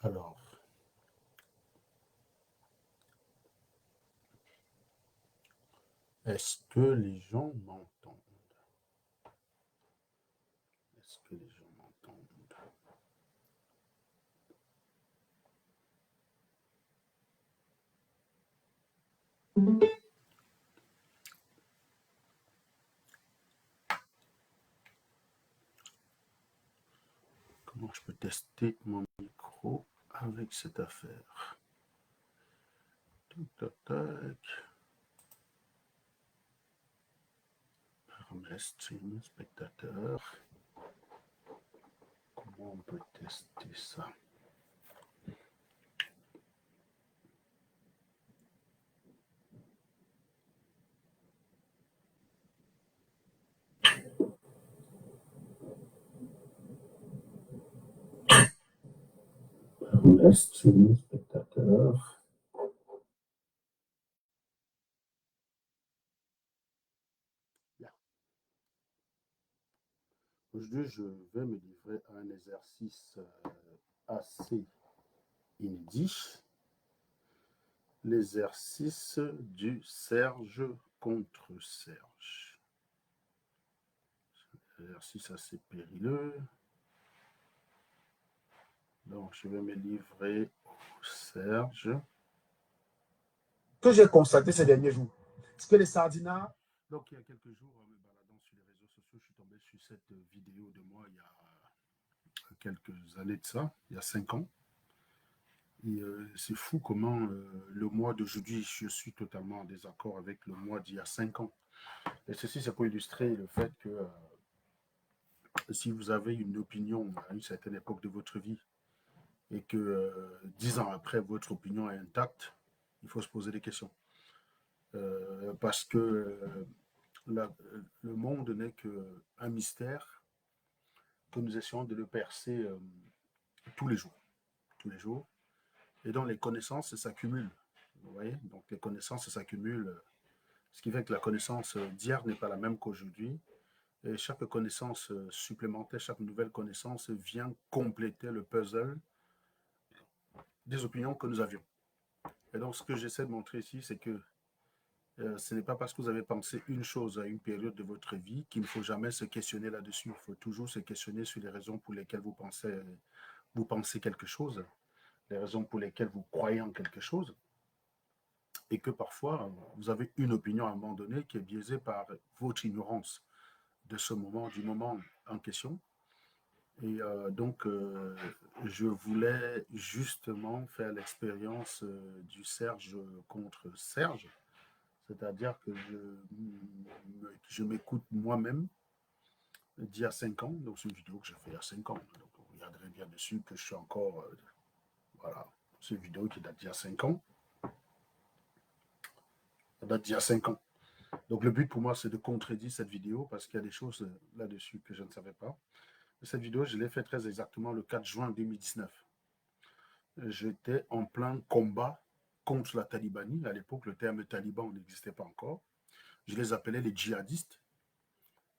Alors, est-ce que les gens m'entendent? Est-ce que les gens m'entendent? Comment je peux tester mon micro avec cette affaire? Tac, tac, tac. Paramètres, stream, spectateur. Comment on peut tester ça? Paramètres, stream, spectateur. Aujourd'hui, je vais me livrer à un exercice assez inédit. L'exercice du Serge contre Serge. Exercice assez périlleux. Donc, je vais me livrer au Serge. Que j'ai constaté ces derniers jours, c'est que les sardinats. Donc, il y a quelques jours, en me baladant sur les réseaux sociaux, je suis tombé sur cette vidéo de moi il y a quelques années de ça, il y a 5 ans. Et c'est fou comment le mois d'aujourd'hui, je suis totalement en désaccord avec le mois d'il y a 5 ans. Et ceci, c'est pour illustrer le fait que si vous avez une opinion à une certaine époque de votre vie et que 10 ans après, votre opinion est intacte, il faut se poser des questions. Parce que le monde n'est qu'un mystère que nous essayons de le percer tous les jours. Tous les jours. Et donc les connaissances s'accumulent. Vous voyez? Donc les connaissances s'accumulent. Ce qui fait que la connaissance d'hier n'est pas la même qu'aujourd'hui. Et chaque connaissance supplémentaire, chaque nouvelle connaissance vient compléter le puzzle des opinions que nous avions. Et donc ce que j'essaie de montrer ici, c'est que ce n'est pas parce que vous avez pensé une chose à une période de votre vie qu'il ne faut jamais se questionner là-dessus. Il faut toujours se questionner sur les raisons pour lesquelles vous pensez quelque chose, les raisons pour lesquelles vous croyez en quelque chose, et que parfois, vous avez une opinion à un moment donné qui est biaisée par votre ignorance de ce moment, du moment en question. Et donc, je voulais justement faire l'expérience du Serge contre Serge, c'est-à-dire que je m'écoute moi-même d'il y a 5 ans. Donc, c'est une vidéo que j'ai fait il y a 5 ans. Donc, vous regarderez bien dessus que je suis encore. Voilà. C'est une vidéo qui date d'il y a 5 ans. Ça date d'il y a 5 ans. Donc, le but pour moi, c'est de contredire cette vidéo parce qu'il y a des choses là-dessus que je ne savais pas. Cette vidéo, je l'ai faite très exactement le 4 juin 2019. J'étais en plein combat contre la talibanie. À l'époque, le terme taliban n'existait pas encore. Je les appelais les djihadistes.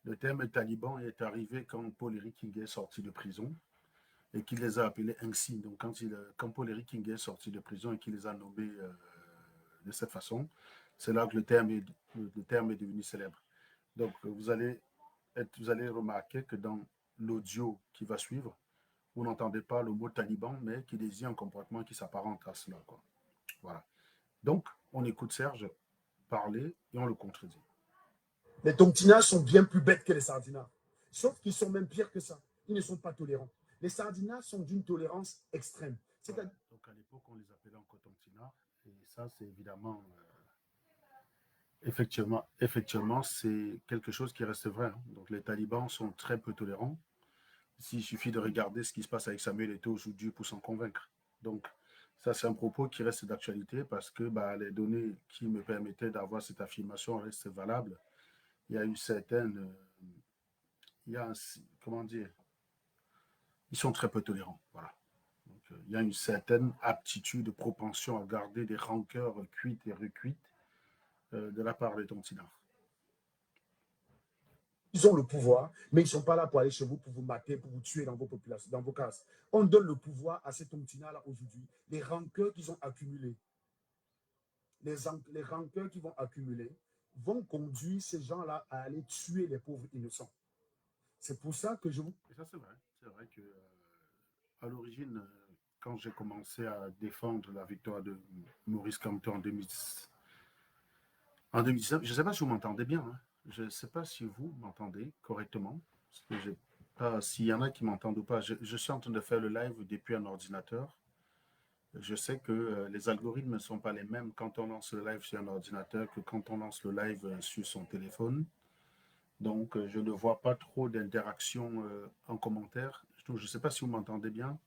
Le terme taliban est arrivé quand Paul-Éric King est sorti de prison et qu'il les a appelés ainsi. Donc, quand Paul-Éric King est sorti de prison et qu'il les a nommés de cette façon, c'est là que le terme est devenu célèbre. Donc, vous allez remarquer que dans l'audio qui va suivre, vous n'entendez pas le mot taliban, mais qui désigne un comportement qui s'apparente à cela, quoi. Voilà. Donc, on écoute Serge parler et on le contredit. Les tontinois sont bien plus bêtes que les sardinats. Sauf qu'ils sont même pires que ça. Ils ne sont pas tolérants. Les sardinats sont d'une tolérance extrême. Voilà. Donc, à l'époque, on les appelait encore tontinards. Et ça, c'est évidemment... effectivement, c'est quelque chose qui reste vrai. Hein. Donc, les talibans sont très peu tolérants. Il suffit de regarder ce qui se passe avec Samuel Eto'o aujourd'hui pour s'en convaincre. Donc, ça, c'est un propos qui reste d'actualité parce que les données qui me permettaient d'avoir cette affirmation restent valables. Il y a une certaine... comment dire? Ils sont très peu tolérants. Voilà. Donc, il y a une certaine aptitude, propension à garder des rancœurs cuites et recuites de la part des tontinards. Ils ont le pouvoir, mais ils ne sont pas là pour aller chez vous, pour vous mater, pour vous tuer dans vos populations, dans vos cases. On donne le pouvoir à ces Tontina-là aujourd'hui. Les rancœurs qu'ils ont accumulés, les rancœurs qu'ils vont accumuler vont conduire ces gens-là à aller tuer les pauvres innocents. C'est pour ça que je vous... Et ça, c'est vrai. C'est vrai que à l'origine, quand j'ai commencé à défendre la victoire de Maurice Kamto en 2010, en 2019, je ne sais pas si vous m'entendez bien. Hein. Je ne sais pas si vous m'entendez correctement. Parce que j'ai pas, s'il y en a qui m'entendent ou pas, je suis en train de faire le live depuis un ordinateur. Je sais que les algorithmes ne sont pas les mêmes quand on lance le live sur un ordinateur que quand on lance le live sur son téléphone. Donc, je ne vois pas trop d'interaction en commentaire. Donc, je ne sais pas si vous m'entendez bien.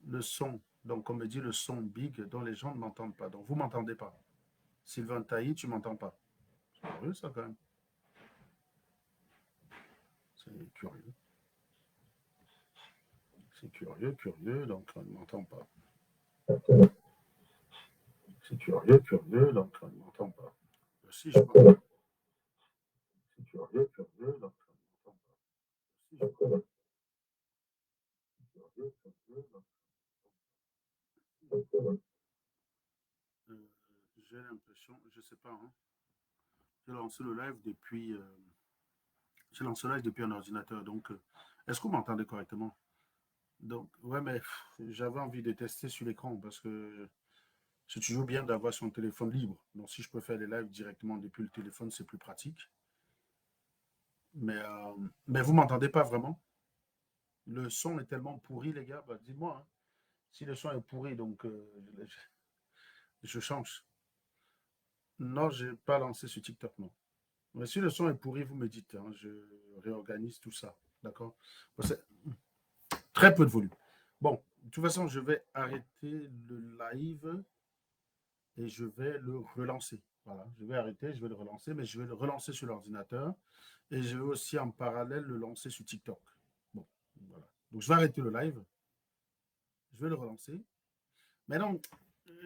Le son, donc on me dit le son big dont les gens ne m'entendent pas. Donc, vous ne m'entendez pas. Sylvain Tailly, tu ne m'entends pas. C'est curieux, ça, quand même. C'est curieux. C'est curieux, curieux, donc on ne m'entend pas. C'est curieux, curieux, donc on ne m'entend pas. Si je m'entends. C'est curieux, curieux, donc on ne m'entend pas. Si je m'entends. C'est curieux, curieux, donc j'ai l'impression, je ne sais pas, hein. J'ai lancé le live depuis, j'ai lancé le live depuis un ordinateur. Donc, est-ce que vous m'entendez correctement? Donc, ouais, mais j'avais envie de tester sur l'écran parce que c'est toujours bien d'avoir son téléphone libre. Donc, si je peux faire les lives directement depuis le téléphone, c'est plus pratique. Mais vous m'entendez pas vraiment? Le son est tellement pourri, les gars. Bah, dis-moi, hein. Si le son est pourri, donc je change. Non, je n'ai pas lancé sur TikTok, non. Mais si le son est pourri, vous me dites, hein, je réorganise tout ça. D'accord? C'est très peu de volume. Bon, de toute façon, je vais arrêter le live et je vais le relancer. Voilà, je vais arrêter, je vais le relancer, mais je vais le relancer sur l'ordinateur et je vais aussi en parallèle le lancer sur TikTok. Bon, voilà. Donc, je vais arrêter le live, je vais le relancer. Mais non,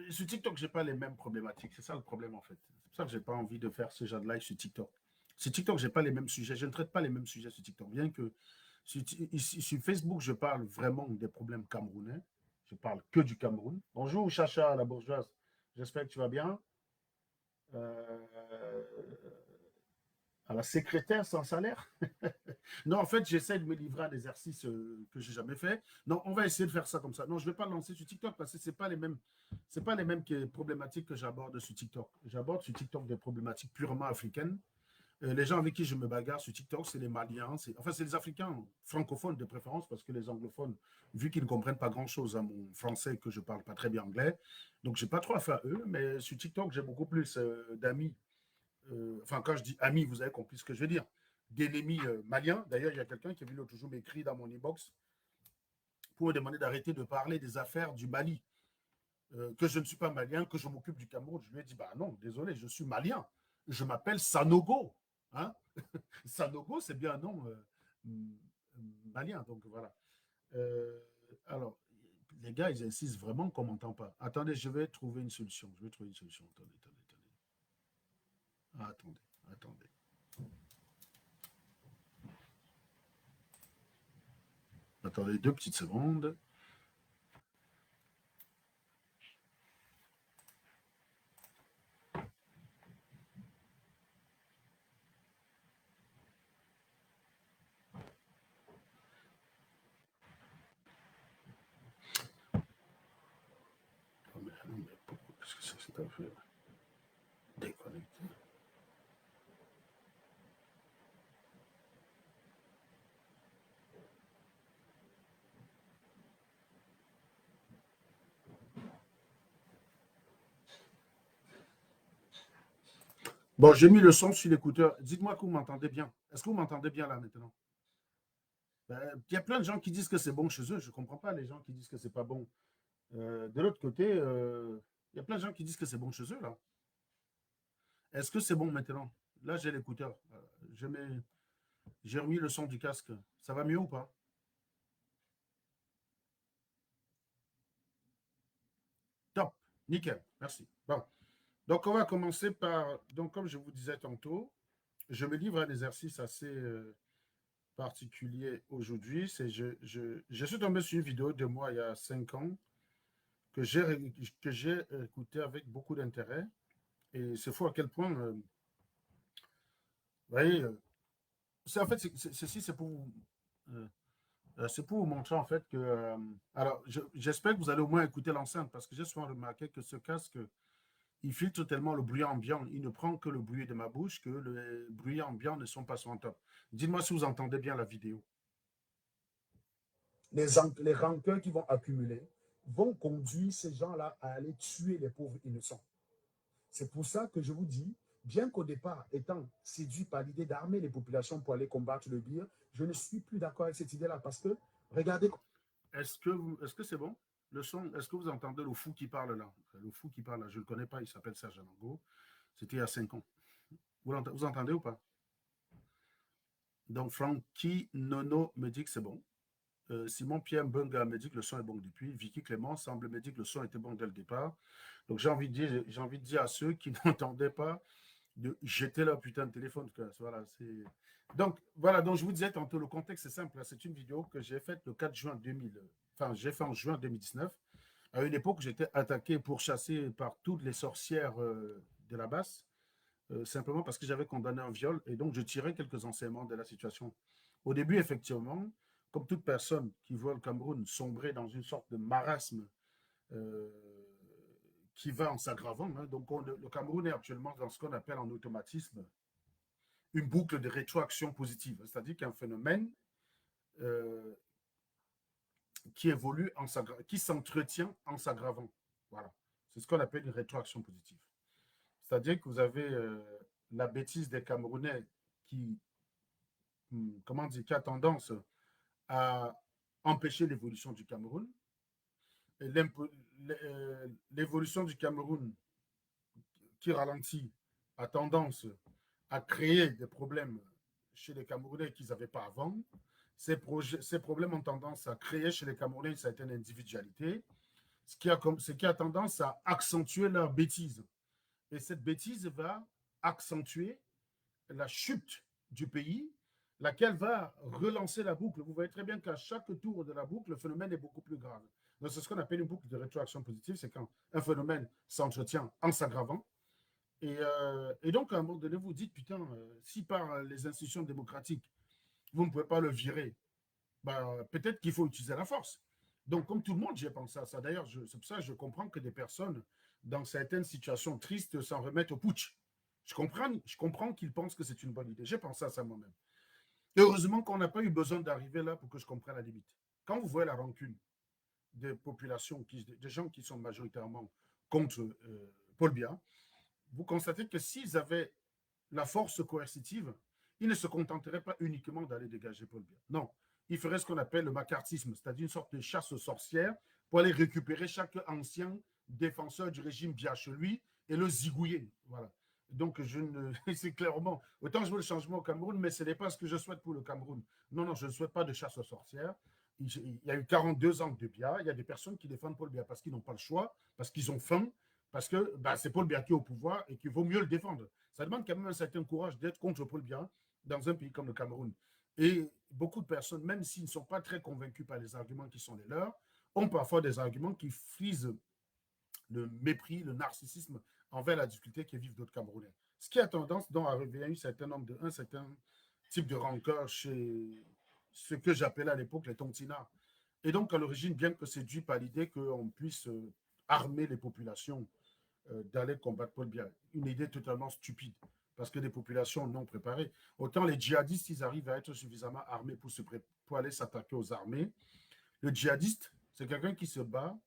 sur TikTok, je n'ai pas les mêmes problématiques. C'est ça le problème, en fait. C'est pour ça que je n'ai pas envie de faire ce genre de live sur TikTok. Sur TikTok, je n'ai pas les mêmes sujets. Je ne traite pas les mêmes sujets sur TikTok. Bien que sur Facebook, je parle vraiment des problèmes camerounais. Je parle que du Cameroun. Bonjour, Chacha, la bourgeoise. J'espère que tu vas bien. Euh, à la secrétaire sans salaire. Non, en fait, j'essaie de me livrer à un exercice que j'ai jamais fait. Non, on va essayer de faire ça comme ça. Non, je ne vais pas le lancer sur TikTok parce que c'est pas les mêmes problématiques que j'aborde sur TikTok. J'aborde sur TikTok des problématiques purement africaines. Les gens avec qui je me bagarre sur TikTok, c'est les Maliens, c'est les Africains francophones de préférence, parce que les anglophones, vu qu'ils ne comprennent pas grand-chose à mon français, que je ne parle pas très bien anglais, donc je n'ai pas trop affaire à eux, mais sur TikTok, j'ai beaucoup plus d'amis. Enfin, quand je dis amis, vous avez compris ce que je veux dire. D'ennemis maliens. D'ailleurs, il y a quelqu'un qui est venu l'autre jour m'écrire dans mon inbox pour me demander d'arrêter de parler des affaires du Mali. Que je ne suis pas malien, que je m'occupe du Cameroun. Je lui ai dit, bah non, désolé, je suis malien. Je m'appelle Sanogo. Hein. Sanogo, c'est bien un nom malien. Donc voilà. Euh, alors, les gars, ils insistent vraiment qu'on ne m'entend pas. Attendez, je vais trouver une solution. Je vais trouver une solution. Attendez, attendez, attendez. Ah, attendez, attendez. Attendez 2 petites secondes. Oh, mais pourquoi est-ce que ça s'est fait déconnecter? Bon, j'ai mis le son sur l'écouteur. Dites-moi que vous m'entendez bien. Est-ce que vous m'entendez bien là maintenant? Il y a plein de gens qui disent que c'est bon chez eux. Je ne comprends pas les gens qui disent que c'est pas bon. De l'autre côté, il y a plein de gens qui disent que c'est bon chez eux là. Est-ce que c'est bon maintenant? Là, j'ai l'écouteur. J'ai remis le son du casque. Ça va mieux ou pas? Top. Nickel. Merci. Bon. Donc, on va commencer par. Donc, comme je vous disais tantôt, je me livre à un exercice assez particulier aujourd'hui. C'est je suis tombé sur une vidéo de moi il y a 5 ans que j'ai écouté avec beaucoup d'intérêt. Et c'est fou à quel point, vous voyez, en fait, ceci, euh, c'est pour vous montrer en fait que. Alors, j'espère que vous allez au moins écouter l'enceinte parce que j'ai souvent remarqué que ce casque, il filtre tellement le bruit ambiant. Il ne prend que le bruit de ma bouche, que les bruits ambiants ne sont pas sur un top. Dites-moi si vous entendez bien la vidéo. Les rancœurs qui vont accumuler vont conduire ces gens-là à aller tuer les pauvres innocents. C'est pour ça que je vous dis, bien qu'au départ, étant séduit par l'idée d'armer les populations pour aller combattre le BIR, je ne suis plus d'accord avec cette idée-là parce que, regardez. Est-ce que c'est bon? Le son, est-ce que vous entendez le fou qui parle là? Le fou qui parle là, je ne le connais pas, il s'appelle Serge Anango. C'était il y a 5 ans. Vous entendez ou pas? Donc, Frankie Nono me dit que c'est bon. Simon Pierre Mbunga me dit que le son est bon depuis. Vicky Clément semble me dire que le son était bon dès le départ. Donc, j'ai envie de dire à ceux qui n'entendaient pas de jeter leur putain de téléphone. Voilà, donc, voilà, donc je vous disais tantôt, le contexte est simple. C'est une vidéo que j'ai faite le 4 juin 2000. Enfin, j'ai fait en juin 2019. À une époque, j'étais attaqué, pourchassé par toutes les sorcières de la basse, simplement parce que j'avais condamné un viol. Et donc, je tirais quelques enseignements de la situation. Au début, effectivement, comme toute personne qui voit le Cameroun sombrer dans une sorte de marasme euh, qui va en s'aggravant. Hein. Donc, le Cameroun est actuellement dans ce qu'on appelle en automatisme une boucle de rétroaction positive, c'est-à-dire qu'un phénomène euh, qui évolue, qui s'entretient en s'aggravant. Voilà. C'est ce qu'on appelle une rétroaction positive. C'est-à-dire que vous avez la bêtise des Camerounais qui, comment dire, qui a tendance à empêcher l'évolution du Cameroun. L'évolution du Cameroun qui ralentit a tendance à créer des problèmes chez les Camerounais qu'ils n'avaient pas avant. Ces problèmes ont tendance à créer chez les Camerounais une certaine individualité, ce qui a tendance à accentuer leur bêtise. Et cette bêtise va accentuer la chute du pays, laquelle va relancer la boucle. Vous voyez très bien qu'à chaque tour de la boucle, le phénomène est beaucoup plus grave. Donc, c'est ce qu'on appelle une boucle de rétroaction positive, c'est quand un phénomène s'entretient en s'aggravant. Et donc, à un moment donné, vous dites, putain, si par les institutions démocratiques, vous ne pouvez pas le virer, bah, peut-être qu'il faut utiliser la force. Donc, comme tout le monde, j'ai pensé à ça. D'ailleurs, c'est pour ça que je comprends que des personnes, dans certaines situations tristes, s'en remettent au putsch. Je comprends qu'ils pensent que c'est une bonne idée. J'ai pensé à ça moi-même. Heureusement qu'on n'a pas eu besoin d'arriver là pour que je comprenne la limite. Quand vous voyez la rancune des populations, des gens qui sont majoritairement contre Paul Biya, vous constatez que s'ils avaient la force coercitive, ils ne se contenteraient pas uniquement d'aller dégager Paul Biya. Non, ils feraient ce qu'on appelle le macartisme, c'est-à-dire une sorte de chasse aux sorcières pour aller récupérer chaque ancien défenseur du régime Biya chez lui et le zigouiller. Voilà. Donc, c'est clairement, autant je veux le changement au Cameroun, mais ce n'est pas ce que je souhaite pour le Cameroun. Non, non, je ne souhaite pas de chasse aux sorcières. Il y a eu 42 ans de Biya. Il y a des personnes qui défendent Paul Biya parce qu'ils n'ont pas le choix, parce qu'ils ont faim, parce que bah, c'est Paul Biya qui est au pouvoir et qu'il vaut mieux le défendre. Ça demande quand même un certain courage d'être contre Paul Biya dans un pays comme le Cameroun. Et beaucoup de personnes, même s'ils ne sont pas très convaincus par les arguments qui sont les leurs, ont parfois des arguments qui frisent le mépris, le narcissisme envers la difficulté que vivent d'autres Camerounais. Ce qui a tendance donc à réveiller un certain type de rancœur chez ce que j'appelais à l'époque les tontinards. Et donc, à l'origine, bien que séduit par l'idée qu'on puisse armer les populations d'aller combattre Paul Biya. Une idée totalement stupide, parce que des populations non préparées. Autant les djihadistes, ils arrivent à être suffisamment armés pour aller s'attaquer aux armées. Le djihadiste, c'est quelqu'un qui se bat,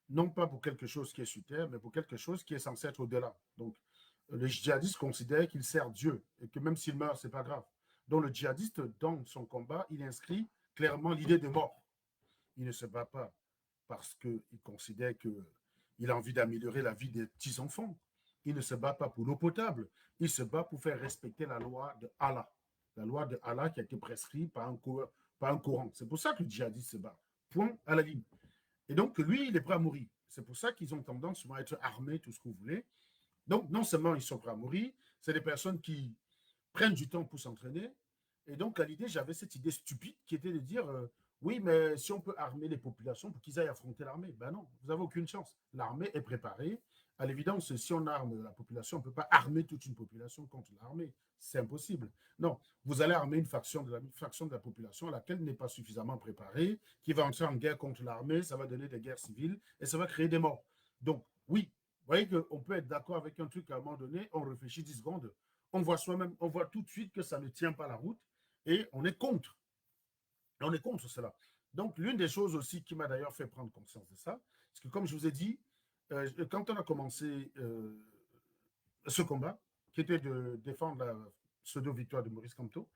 non pas pour quelque chose qui est sur terre, mais pour quelque chose qui est censé être au-delà. Donc, le djihadiste considère qu'il sert Dieu, et que même s'il meurt, c'est pas grave. Donc, le djihadiste, dans son combat, il inscrit clairement l'idée de mort. Il ne se bat pas parce qu'il considère qu'il a envie d'améliorer la vie des petits-enfants. Il ne se bat pas pour l'eau potable. Il se bat pour faire respecter la loi de Allah. La loi de Allah qui a été prescrite par un Coran. C'est pour ça que le djihadiste se bat. Point à la ligne. Et donc, lui, il est prêt à mourir. C'est pour ça qu'ils ont tendance souvent à être armés, tout ce que vous voulez. Donc, non seulement ils sont prêts à mourir, c'est des personnes qui prennent du temps pour s'entraîner. Et donc, à l'idée, j'avais cette idée stupide qui était de dire oui, mais si on peut armer les populations pour qu'ils aillent affronter l'armée, ben non, vous n'avez aucune chance. L'armée est préparée. À l'évidence, si on arme la population, on ne peut pas armer toute une population contre l'armée. C'est impossible. Non, vous allez armer une fraction de la population à laquelle n'est pas suffisamment préparée, qui va entrer en guerre contre l'armée, ça va donner des guerres civiles et ça va créer des morts. Donc, oui, vous voyez qu'on peut être d'accord avec un truc à un moment donné, on réfléchit 10 secondes, on voit soi-même, on voit tout de suite que ça ne tient pas la route et on est contre. On est contre cela. Donc, l'une des choses aussi qui m'a d'ailleurs fait prendre conscience de ça, c'est que comme je vous ai dit, quand on a commencé ce combat, qui était de défendre la pseudo-victoire de Maurice Kamto,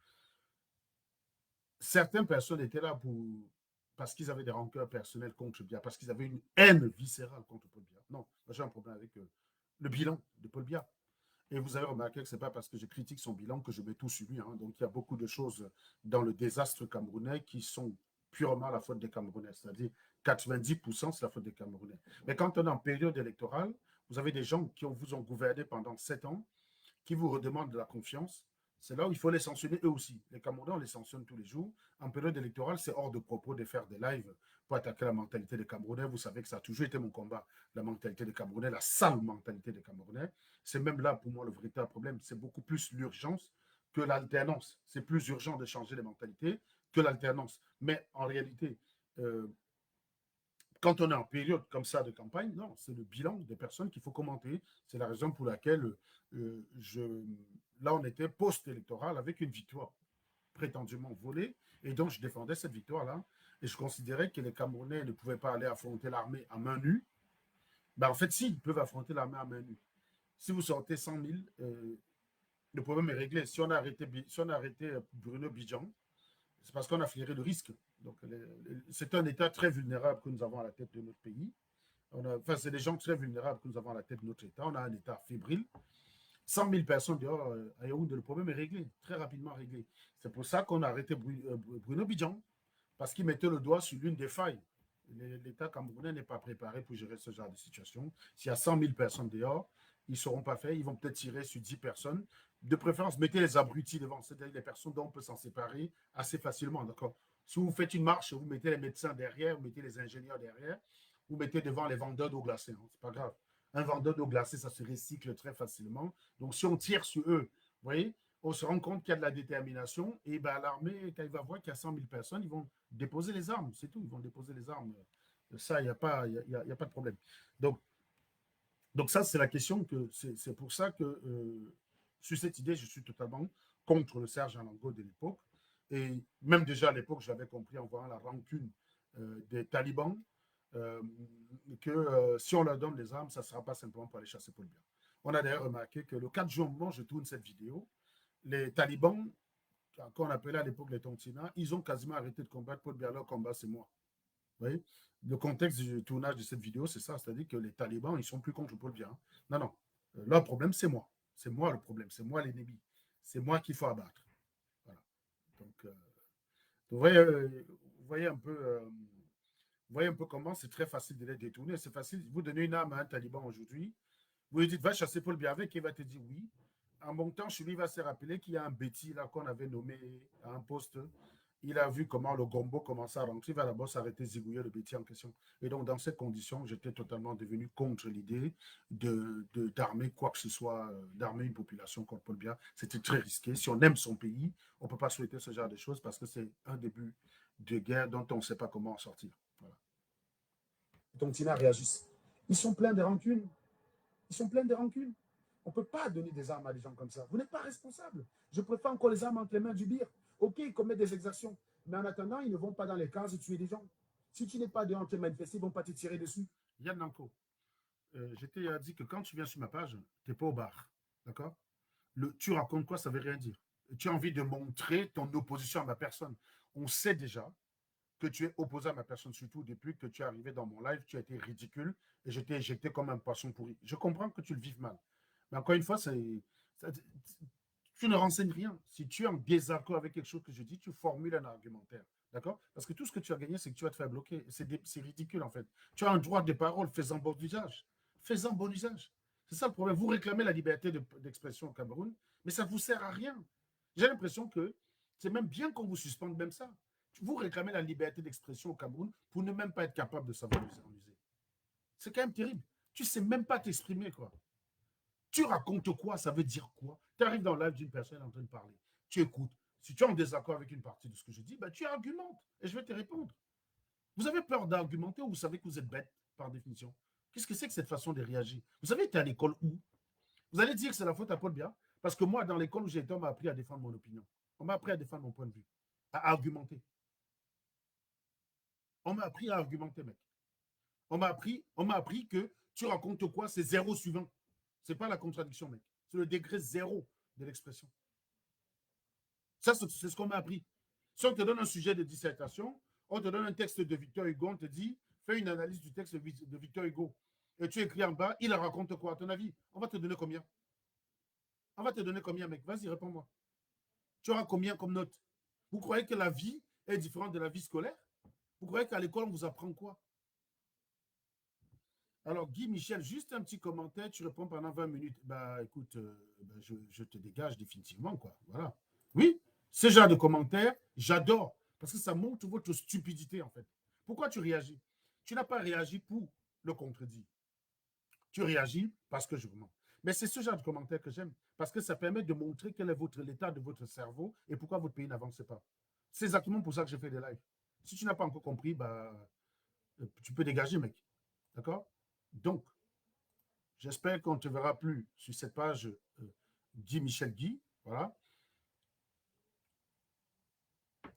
certaines personnes étaient là parce qu'ils avaient des rancœurs personnelles contre Biya, parce qu'ils avaient une haine viscérale contre Paul Biya. Non, j'ai un problème avec le bilan de Paul Biya. Et vous avez remarqué que ce n'est pas parce que je critique son bilan que je mets tout sur lui. Hein. Donc, il y a beaucoup de choses dans le désastre camerounais qui sont purement la faute des Camerounais. C'est-à-dire 90%, c'est la faute des Camerounais. Mais quand on est en période électorale, vous avez des gens qui vous ont gouverné pendant 7 ans, qui vous redemandent de la confiance. C'est là où il faut les sanctionner eux aussi. Les Camerounais, on les sanctionne tous les jours. En période électorale, c'est hors de propos de faire des lives pour attaquer la mentalité des Camerounais. Vous savez que ça a toujours été mon combat, la mentalité des Camerounais, la sale mentalité des Camerounais. C'est même là, pour moi, le véritable problème. C'est beaucoup plus l'urgence que l'alternance. C'est plus urgent de changer les mentalités que l'alternance. Mais en réalité, quand on est en période comme ça de campagne, non, c'est le bilan des personnes qu'il faut commenter. C'est la raison pour laquelle là, on était post-électoral avec une victoire prétendument volée. Et donc, je défendais cette victoire-là. Et je considérais que les Camerounais ne pouvaient pas aller affronter l'armée à main nue. Ben, en fait, si, ils peuvent affronter l'armée à main nue. Si vous sortez 100 000, le problème est réglé. Si on a arrêté Bruno Bidjan, c'est parce qu'on a flairé le risque. Donc, c'est un État très vulnérable que nous avons à la tête de notre pays. C'est des gens très vulnérables que nous avons à la tête de notre État. On a un État fébrile. 100 000 personnes dehors à Yaoundé, le problème est réglé, très rapidement réglé. C'est pour ça qu'on a arrêté Bruno Bidjan, parce qu'il mettait le doigt sur l'une des failles. L'État camerounais n'est pas préparé pour gérer ce genre de situation. S'il y a 100 000 personnes dehors, ils ne seront pas faits. Ils vont peut-être tirer sur 10 personnes. De préférence, mettez les abrutis devant, c'est-à-dire les personnes dont on peut s'en séparer assez facilement. D'accord. Si vous faites une marche, vous mettez les médecins derrière, vous mettez les ingénieurs derrière, vous mettez devant les vendeurs d'eau glacée. Hein. C'est pas grave. Un vendeur d'eau glacée, ça se recycle très facilement. Donc, si on tire sur eux, vous voyez, on se rend compte qu'il y a de la détermination. Et ben, l'armée, quand il va voir qu'il y a 100 000 personnes, ils vont déposer les armes. C'est tout. Ils vont déposer les armes. Ça, il n'y a pas de problème. Donc ça, c'est la question que c'est pour ça que sur cette idée, je suis totalement contre le Serge Alango de l'époque. Et même déjà à l'époque, j'avais compris en voyant la rancune des talibans que si on leur donne les armes, ça ne sera pas simplement pour aller chasser Paul Biya. On a d'ailleurs remarqué que le 4 juin, au moment où je tourne cette vidéo, les talibans, qu'on appelait à l'époque les Tontina, ils ont quasiment arrêté de combattre Paul Biya. Leur combat, c'est moi. Vous voyez, le contexte du tournage de cette vidéo, c'est ça. C'est-à-dire que les talibans, ils ne sont plus contre Paul Biya. Non, non. Leur problème, c'est moi. C'est moi le problème. C'est moi l'ennemi. C'est moi qu'il faut abattre. Voilà. Donc, vous voyez un peu... vous voyez un peu comment c'est très facile de les détourner. C'est facile. Vous donnez une arme à un taliban aujourd'hui. Vous lui dites, va chasser Paul Biya avec, il va te dire oui. En montant chez lui, il va se rappeler qu'il y a un bêtis là qu'on avait nommé à un poste. Il a vu comment le gombo commençait à rentrer. Il va d'abord s'arrêter, zigouiller le bêtis en question. Et donc, dans ces conditions, j'étais totalement devenu contre l'idée d'armer quoi que ce soit, d'armer une population contre Paul Biya. C'était très risqué. Si on aime son pays, on ne peut pas souhaiter ce genre de choses parce que c'est un début de guerre dont on ne sait pas comment en sortir. Voilà. Tontina réagissent. Ils sont pleins de rancune. Ils sont pleins de rancune. On ne peut pas donner des armes à des gens comme ça. Vous n'êtes pas responsable. Je préfère encore les armes entre les mains du bir. OK, ils commettent des exactions. Mais en attendant, ils ne vont pas dans les cases tuer des gens. Si tu n'es pas dehors en train de manifester, ils ne vont pas te tirer dessus. Yann Nanko, je t'ai dit que quand tu viens sur ma page, tu n'es pas au bar. D'accord? Tu racontes quoi, ça ne veut rien dire. Tu as envie de montrer ton opposition à ma personne. On sait déjà que tu es opposé à ma personne, surtout depuis que tu es arrivé dans mon live, tu as été ridicule et je t'ai éjecté comme un poisson pourri. Je comprends que tu le vives mal. Mais encore une fois, tu ne renseignes rien. Si tu es en désaccord avec quelque chose que je dis, tu formules un argumentaire. D'accord? Parce que tout ce que tu as gagné, c'est que tu vas te faire bloquer. C'est ridicule, en fait. Tu as un droit de parole, fais-en bon usage. Fais-en bon usage. C'est ça le problème. Vous réclamez la liberté d'expression au Cameroun, mais ça ne vous sert à rien. J'ai l'impression que c'est même bien qu'on vous suspende même ça. Vous réclamez la liberté d'expression au Cameroun pour ne même pas être capable de savoir vous en user. C'est quand même terrible. Tu ne sais même pas t'exprimer, quoi. Tu racontes quoi? Ça veut dire quoi? Tu arrives dans le live d'une personne en train de parler. Tu écoutes. Si tu es en désaccord avec une partie de ce que je dis, ben, tu argumentes et je vais te répondre. Vous avez peur d'argumenter ou vous savez que vous êtes bête par définition? Qu'est-ce que c'est que cette façon de réagir? Vous savez, tu es à l'école où? Vous allez dire que c'est la faute à Paul Biya? Parce que moi, dans l'école où j'ai été, on m'a appris à défendre mon opinion. On m'a appris à défendre mon point de vue, à argumenter. On m'a appris à argumenter, mec. On m'a appris que tu racontes quoi? C'est zéro suivant. Ce n'est pas la contradiction, mec. C'est le degré zéro de l'expression. Ça, c'est ce qu'on m'a appris. Si on te donne un sujet de dissertation, on te donne un texte de Victor Hugo, on te dit, fais une analyse du texte de Victor Hugo. Et tu écris en bas, il raconte quoi, à ton avis? On va te donner combien? On va te donner combien, mec? Vas-y, réponds-moi. Tu auras combien comme note? Vous croyez que la vie est différente de la vie scolaire? Vous croyez qu'à l'école, on vous apprend quoi? Alors, Guy Michel, juste un petit commentaire, tu réponds pendant 20 minutes. Bah, écoute, je te dégage définitivement, quoi. Voilà. Oui, ce genre de commentaires, j'adore, parce que ça montre votre stupidité, en fait. Pourquoi tu réagis? Tu n'as pas réagi pour le contredire. Tu réagis parce que je vous montre. Mais c'est ce genre de commentaire que j'aime, parce que ça permet de montrer quel est l'état de votre cerveau et pourquoi votre pays n'avance pas. C'est exactement pour ça que je fais des lives. Si tu n'as pas encore compris, bah, tu peux dégager, mec. D'accord? Donc, j'espère qu'on ne te verra plus sur cette page Guy Michel Guy. Voilà.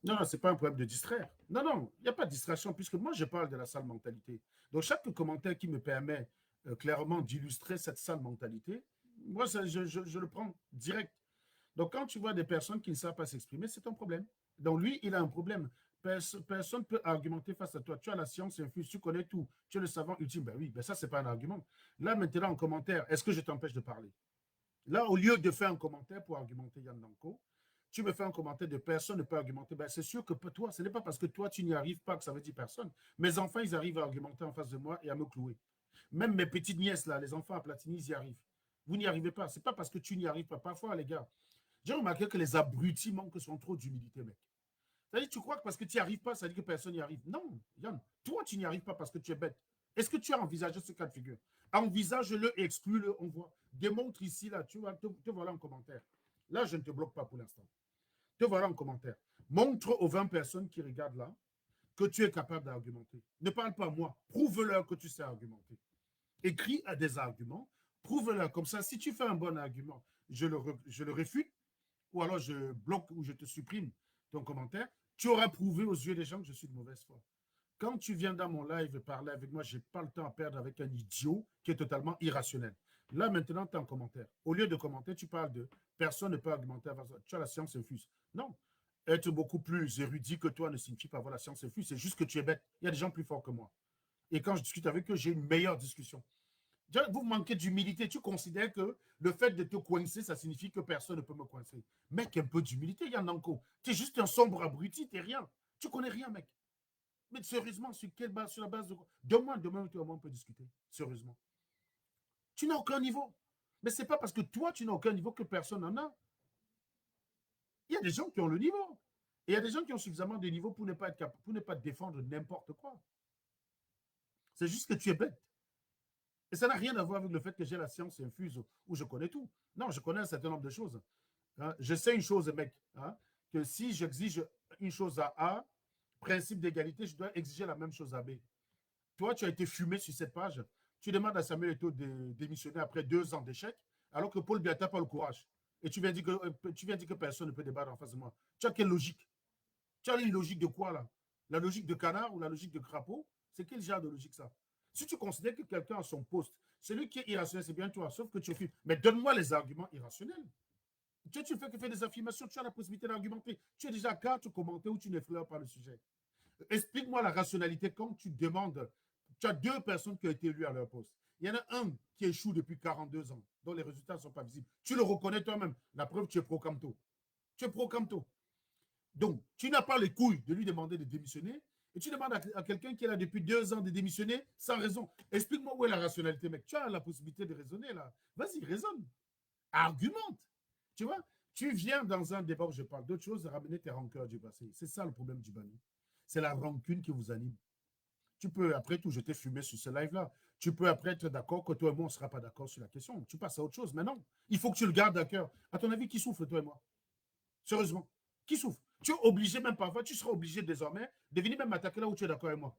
Non, non, ce n'est pas un problème de distraire. Non, non, il n'y a pas de distraction, puisque moi, je parle de la sale mentalité. Donc, chaque commentaire qui me permet clairement d'illustrer cette sale mentalité, moi, je le prends direct. Donc, quand tu vois des personnes qui ne savent pas s'exprimer, c'est un problème. Donc, lui, il a un problème. Personne ne peut argumenter face à toi. Tu as la science infuse, tu connais tout. Tu es le savant ultime. Ben oui, ben ça, ce n'est pas un argument. Là, maintenant, en commentaire, est-ce que je t'empêche de parler? Là, au lieu de faire un commentaire pour argumenter Yann Danko, tu me fais un commentaire de personne ne peut argumenter. Ben, c'est sûr que toi, ce n'est pas parce que toi, tu n'y arrives pas que ça veut dire personne. Mes enfants, ils arrivent à argumenter en face de moi et à me clouer. Même mes petites nièces, là, les enfants à Platini, ils y arrivent. Vous n'y arrivez pas. Ce n'est pas parce que tu n'y arrives pas. Parfois, les gars, j'ai remarqué que les abrutis manquent sont trop d'humilité, mec. C'est-à-dire, tu crois que parce que tu n'y arrives pas, ça veut dire que personne n'y arrive. Non, Yann, toi, tu n'y arrives pas parce que tu es bête. Est-ce que tu as envisagé ce cas de figure? Envisage-le et exclue-le, on voit. Démontre ici, là, tu vois, te voilà en commentaire. Là, je ne te bloque pas pour l'instant. Te voilà en commentaire. Montre aux 20 personnes qui regardent là que tu es capable d'argumenter. Ne parle pas à moi. Prouve-leur que tu sais argumenter. Écris à des arguments. Prouve-leur. Comme ça, si tu fais un bon argument, je le réfute, ou alors je bloque ou je te supprime ton commentaire. Tu auras prouvé aux yeux des gens que je suis de mauvaise foi. Quand tu viens dans mon live parler avec moi, je n'ai pas le temps à perdre avec un idiot qui est totalement irrationnel. Là, maintenant, tu es en commentaire. Au lieu de commenter, tu parles de personne ne peut argumenter avec ça. Tu as la science infuse. Non. Être beaucoup plus érudit que toi ne signifie pas avoir la science infuse. C'est juste que tu es bête. Il y a des gens plus forts que moi. Et quand je discute avec eux, j'ai une meilleure discussion. Vous manquez d'humilité. Tu considères que le fait de te coincer, ça signifie que personne ne peut me coincer. Mec, un peu d'humilité, Yann. Tu es juste un sombre abruti, tu n'es rien. Tu connais rien, mec. Mais sérieusement, sur quelle base, sur la base de quoi? Demain, on peut discuter. Sérieusement. Tu n'as aucun niveau. Mais ce n'est pas parce que toi, tu n'as aucun niveau que personne n'en a. Il y a des gens qui ont le niveau. Et il y a des gens qui ont suffisamment de niveau pour ne pas être capable, pour ne pas défendre n'importe quoi. C'est juste que tu es bête. Et ça n'a rien à voir avec le fait que j'ai la science infuse ou je connais tout. Non, je connais un certain nombre de choses. Hein? Je sais une chose, mec, hein, que si j'exige une chose à A, principe d'égalité, je dois exiger la même chose à B. Toi, tu as été fumé sur cette page. Tu demandes à Samuel Eto'o de démissionner après 2 ans d'échec, alors que Paul Biya n'a pas le courage. Et tu viens dire que personne ne peut débattre en face de moi. Tu as quelle logique? Tu as une logique de quoi, là? La logique de canard ou la logique de crapaud? C'est quel genre de logique, ça? Si tu considères que quelqu'un a son poste, celui qui est irrationnel, c'est bien toi, sauf que tu fumes. Mais donne-moi les arguments irrationnels. Tu fais que faire des affirmations, tu as la possibilité d'argumenter. Tu es déjà à 4 commentaires où tu n'effleures pas le sujet. Explique-moi la rationalité quand tu demandes. Tu as 2 personnes qui ont été élues à leur poste. Il y en a un qui échoue depuis 42 ans, dont les résultats ne sont pas visibles. Tu le reconnais toi-même. La preuve, tu es pro-Camto. Tu es pro-Camto. Donc, tu n'as pas les couilles de lui demander de démissionner et tu demandes à quelqu'un qui est là depuis 2 ans de démissionner sans raison. Explique-moi où est la rationalité, mec. Tu as la possibilité de raisonner là. Vas-y, raisonne. Argumente. Tu vois, Tu viens dans un débat où je parle d'autre chose, ramener tes rancœurs du passé. C'est ça le problème du Bani. C'est la rancune qui vous anime. Tu peux, après tout, je t'ai fumé sur ce live-là. Tu peux après être d'accord que toi et moi, on ne sera pas d'accord sur la question. Tu passes à autre chose. Mais non, il faut que tu le gardes à cœur. À ton avis, qui souffre, toi et moi? Sérieusement, qui souffre? Tu es obligé, même parfois, tu seras obligé désormais de venir même m'attaquer là où tu es d'accord avec moi.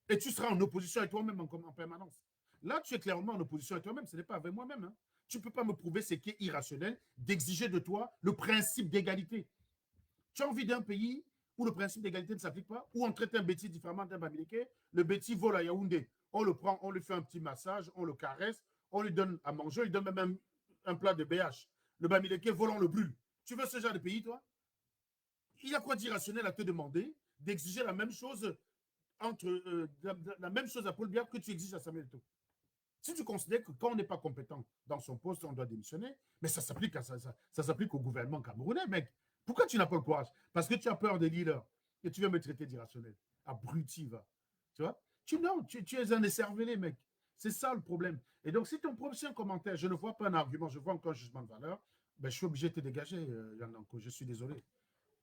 Et tu seras en opposition avec toi-même en permanence. Là, tu es clairement en opposition avec toi-même. Ce n'est pas avec moi-même. Hein. Tu ne peux pas me prouver ce qui est irrationnel d'exiger de toi le principe d'égalité. Tu as envie d'un pays où le principe d'égalité ne s'applique pas, où on traite un bêtis différemment d'un Bamileke. Le bêtis vole à Yaoundé. On le prend, on lui fait un petit massage, on le caresse, on lui donne à manger, on lui donne même un plat de BH. Le Bamileke vole, on le brûle. Tu veux ce genre de pays, toi? Il y a quoi d'irrationnel à te demander d'exiger la même chose la même chose à Paul Biya que tu exiges à Samuel Eto'o? Si tu considères que quand on n'est pas compétent dans son poste, on doit démissionner, mais ça s'applique au gouvernement camerounais, mec. Pourquoi tu n'as pas le courage? Parce que tu as peur des leaders et tu veux me traiter d'irrationnel. Abruti, va. Tu vois? Non, tu es un écervelé, mec. C'est ça le problème. Et donc, si ton prochain commentaire, je ne vois pas un argument, je vois encore un jugement de valeur, ben, je suis obligé de te dégager, Yann Lanko. Je suis désolé.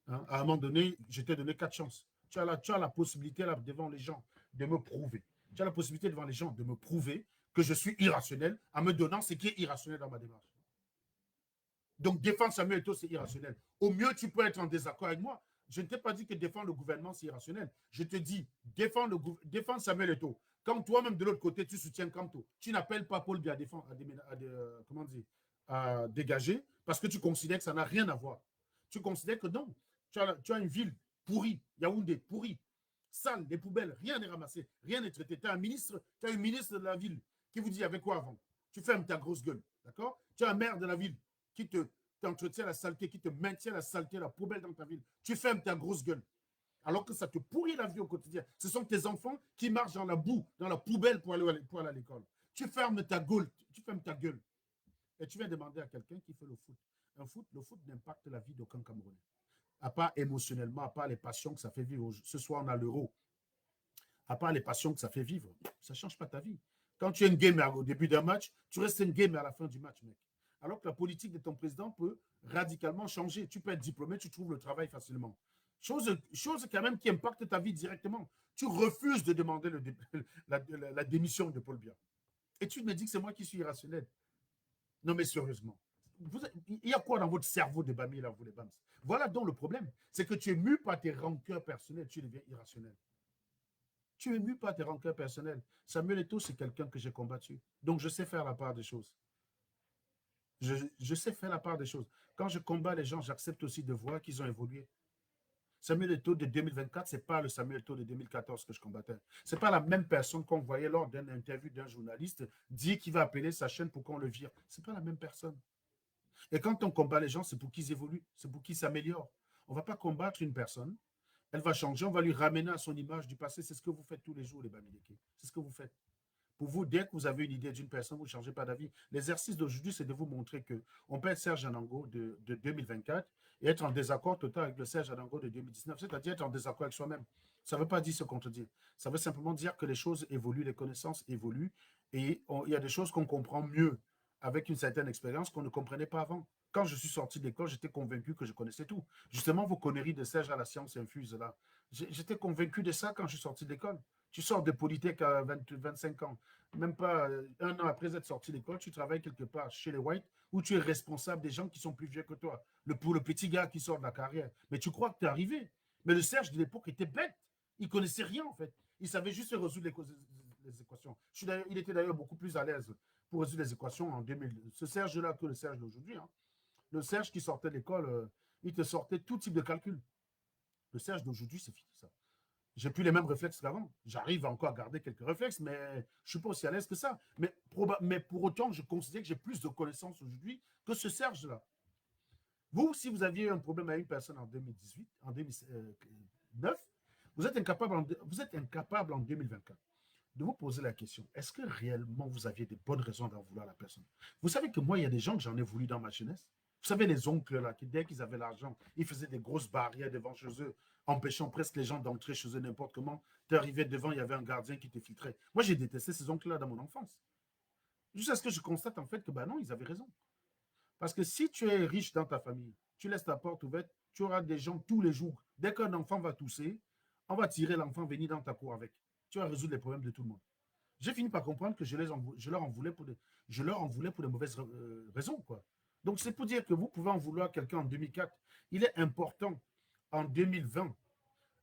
Hein? À un moment donné, je t'ai donné 4 chances. Tu as la possibilité là, devant les gens de me prouver. Tu as la possibilité devant les gens de me prouver que je suis irrationnel en me donnant ce qui est irrationnel dans ma démarche. Donc, défendre Samuel Eto'o, c'est irrationnel. Au mieux, tu peux être en désaccord avec moi. Je ne t'ai pas dit que défendre le gouvernement, c'est irrationnel. Je te dis, défendre Samuel Eto'o. Quand toi-même, de l'autre côté, tu soutiens Kanto, tu n'appelles pas Paul Biya à dégager parce que tu considères que ça n'a rien à voir. Tu considères que non. Tu as une ville pourrie, Yaoundé, pourrie, sale, des poubelles, rien n'est ramassé, rien n'est traité. Tu as un ministre de la ville qui vous dit avec quoi avant? Tu fermes ta grosse gueule, d'accord? Tu as un maire de la ville qui t'entretient la saleté, qui te maintient la saleté, la poubelle dans ta ville. Tu fermes ta grosse gueule. Alors que ça te pourrit la vie au quotidien. Ce sont tes enfants qui marchent dans la boue, dans la poubelle pour aller à l'école. Tu fermes ta gueule. Et tu viens demander à quelqu'un qui fait le foot. Le foot n'impacte la vie d'aucun Camerounais. À part émotionnellement, à part les passions que ça fait vivre. Ce soir, on a l'Euro. À part les passions que ça fait vivre, ça ne change pas ta vie. Quand tu es une gamer au début d'un match, tu restes une gamer à la fin du match, mec. Alors que la politique de ton président peut radicalement changer. Tu peux être diplômé, tu trouves le travail facilement. Chose quand même qui impacte ta vie directement. Tu refuses de demander la démission de Paul Biya. Et tu me dis que c'est moi qui suis irrationnel. Non, mais sérieusement. Il y a quoi dans votre cerveau de Bami, là, vous les Bams? Voilà donc le problème. C'est que tu es mu par tes rancœurs personnelles, tu deviens irrationnel. Tu es mu par tes rancœurs personnelles. Samuel Eto'o, c'est quelqu'un que j'ai combattu. Donc, je sais faire la part des choses. Je sais faire la part des choses. Quand je combats les gens, j'accepte aussi de voir qu'ils ont évolué. Samuel Eto'o de 2024, ce n'est pas le Samuel Eto'o de 2014 que je combattais. Ce n'est pas la même personne qu'on voyait lors d'une interview d'un journaliste dire qu'il va appeler sa chaîne pour qu'on le vire. Ce n'est pas la même personne. Et quand on combat les gens, c'est pour qu'ils évoluent, c'est pour qu'ils s'améliorent. On ne va pas combattre une personne, elle va changer, on va lui ramener à son image du passé. C'est ce que vous faites tous les jours, les Bamileke. C'est ce que vous faites. Pour vous, dès que vous avez une idée d'une personne, vous ne changez pas d'avis. L'exercice d'aujourd'hui, c'est de vous montrer qu'on peut être Serge Anango de 2024 et être en désaccord total avec le Serge Anango de 2019, c'est-à-dire être en désaccord avec soi-même. Ça ne veut pas dire se contredire. Ça veut simplement dire que les choses évoluent, les connaissances évoluent et il y a des choses qu'on comprend mieux avec une certaine expérience qu'on ne comprenait pas avant. Quand je suis sorti de l'école, j'étais convaincu que je connaissais tout. Justement, vos conneries de Serge à la science infuse, là. J'étais convaincu de ça quand je suis sorti de l'école. Tu sors de Polytech à 25 ans. Même pas un an après être sorti de l'école, tu travailles quelque part chez les Whites où tu es responsable des gens qui sont plus vieux que toi. Pour le petit gars qui sort de la carrière. Mais tu crois que tu es arrivé. Mais le Serge de l'époque était bête. Il ne connaissait rien, en fait. Il savait juste résoudre les équations. Il était d'ailleurs beaucoup plus à l'aise pour résoudre les équations en 2000. Ce Serge-là que le Serge d'aujourd'hui. Hein. Le Serge qui sortait de l'école, il te sortait tout type de calcul. Le Serge d'aujourd'hui, c'est fini, ça. J'ai plus les mêmes réflexes qu'avant. J'arrive encore à garder quelques réflexes, mais je ne suis pas aussi à l'aise que ça. Mais pour autant, je considère que j'ai plus de connaissances aujourd'hui que ce Serge-là. Vous, si vous aviez eu un problème avec une personne en 2018, en 2009, vous êtes incapable en 2024 de vous poser la question, est-ce que réellement vous aviez des bonnes raisons d'en vouloir à la personne? Vous savez que moi, il y a des gens que j'en ai voulu dans ma jeunesse. Vous savez, les oncles, là, qui, dès qu'ils avaient l'argent, ils faisaient des grosses barrières devant chez eux, empêchant presque les gens d'entrer chez eux n'importe comment. Tu arrivais devant, il y avait un gardien qui te filtrait. Moi, j'ai détesté ces oncles-là dans mon enfance. Jusqu'à ce que je constate, en fait, que, ben non, ils avaient raison. Parce que si tu es riche dans ta famille, tu laisses ta porte ouverte, tu auras des gens tous les jours. Dès qu'un enfant va tousser, on va tirer l'enfant, venir dans ta cour avec. Tu vas résoudre les problèmes de tout le monde. J'ai fini par comprendre que je leur en voulais pour de mauvaises raisons, quoi. Donc, c'est pour dire que vous pouvez en vouloir quelqu'un en 2004. Il est important, en 2020,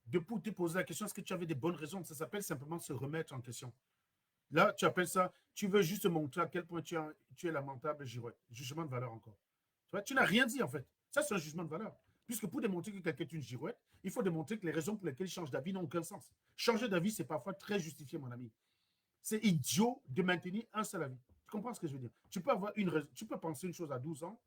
de te poser la question, est-ce que tu avais des bonnes raisons? Ça s'appelle simplement se remettre en question. Là, tu appelles ça, tu veux juste montrer à quel point tu es lamentable, girouette. Jugement de valeur encore. Tu n'as rien dit, en fait. Ça, c'est un jugement de valeur. Puisque pour démontrer que quelqu'un est une girouette, il faut démontrer que les raisons pour lesquelles il change d'avis n'ont aucun sens. Changer d'avis, c'est parfois très justifié, mon ami. C'est idiot de maintenir un seul avis. Tu comprends ce que je veux dire? Tu peux avoir tu peux penser une chose à 12 ans.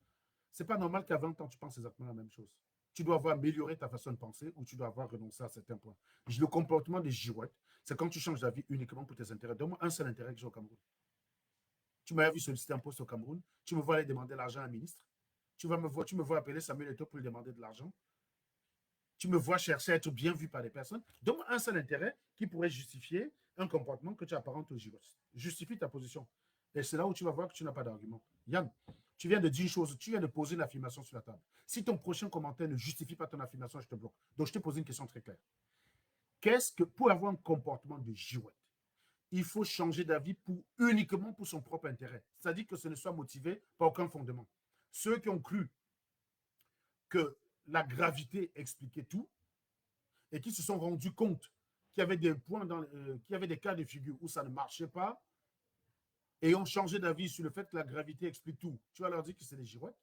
C'est pas normal qu'à 20 ans, tu penses exactement la même chose. Tu dois avoir amélioré ta façon de penser ou tu dois avoir renoncé à certains points. Le comportement des girouettes, c'est quand tu changes d'avis uniquement pour tes intérêts. Donne-moi un seul intérêt que j'ai au Cameroun. Tu m'as vu solliciter un poste au Cameroun. Tu me vois aller demander l'argent à un ministre. Tu me vois appeler Samuel Eto'o pour lui demander de l'argent. Tu me vois chercher à être bien vu par les personnes. Donne-moi un seul intérêt qui pourrait justifier un comportement que tu apparentes aux girouettes. Justifie ta position. Et c'est là où tu vas voir que tu n'as pas d'argument. Yann, tu viens de dire une chose, tu viens de poser une affirmation sur la table. Si ton prochain commentaire ne justifie pas ton affirmation, je te bloque. Donc, je te pose une question très claire. Qu'est-ce que, pour avoir un comportement de girouette, il faut changer d'avis uniquement pour son propre intérêt? C'est-à-dire que ce ne soit motivé par aucun fondement. Ceux qui ont cru que la gravité expliquait tout et qui se sont rendus compte qu'il y avait des points qu'il y avait des cas de figure où ça ne marchait pas et ont changé d'avis sur le fait que la gravité explique tout. Tu vas leur dire que c'est des girouettes?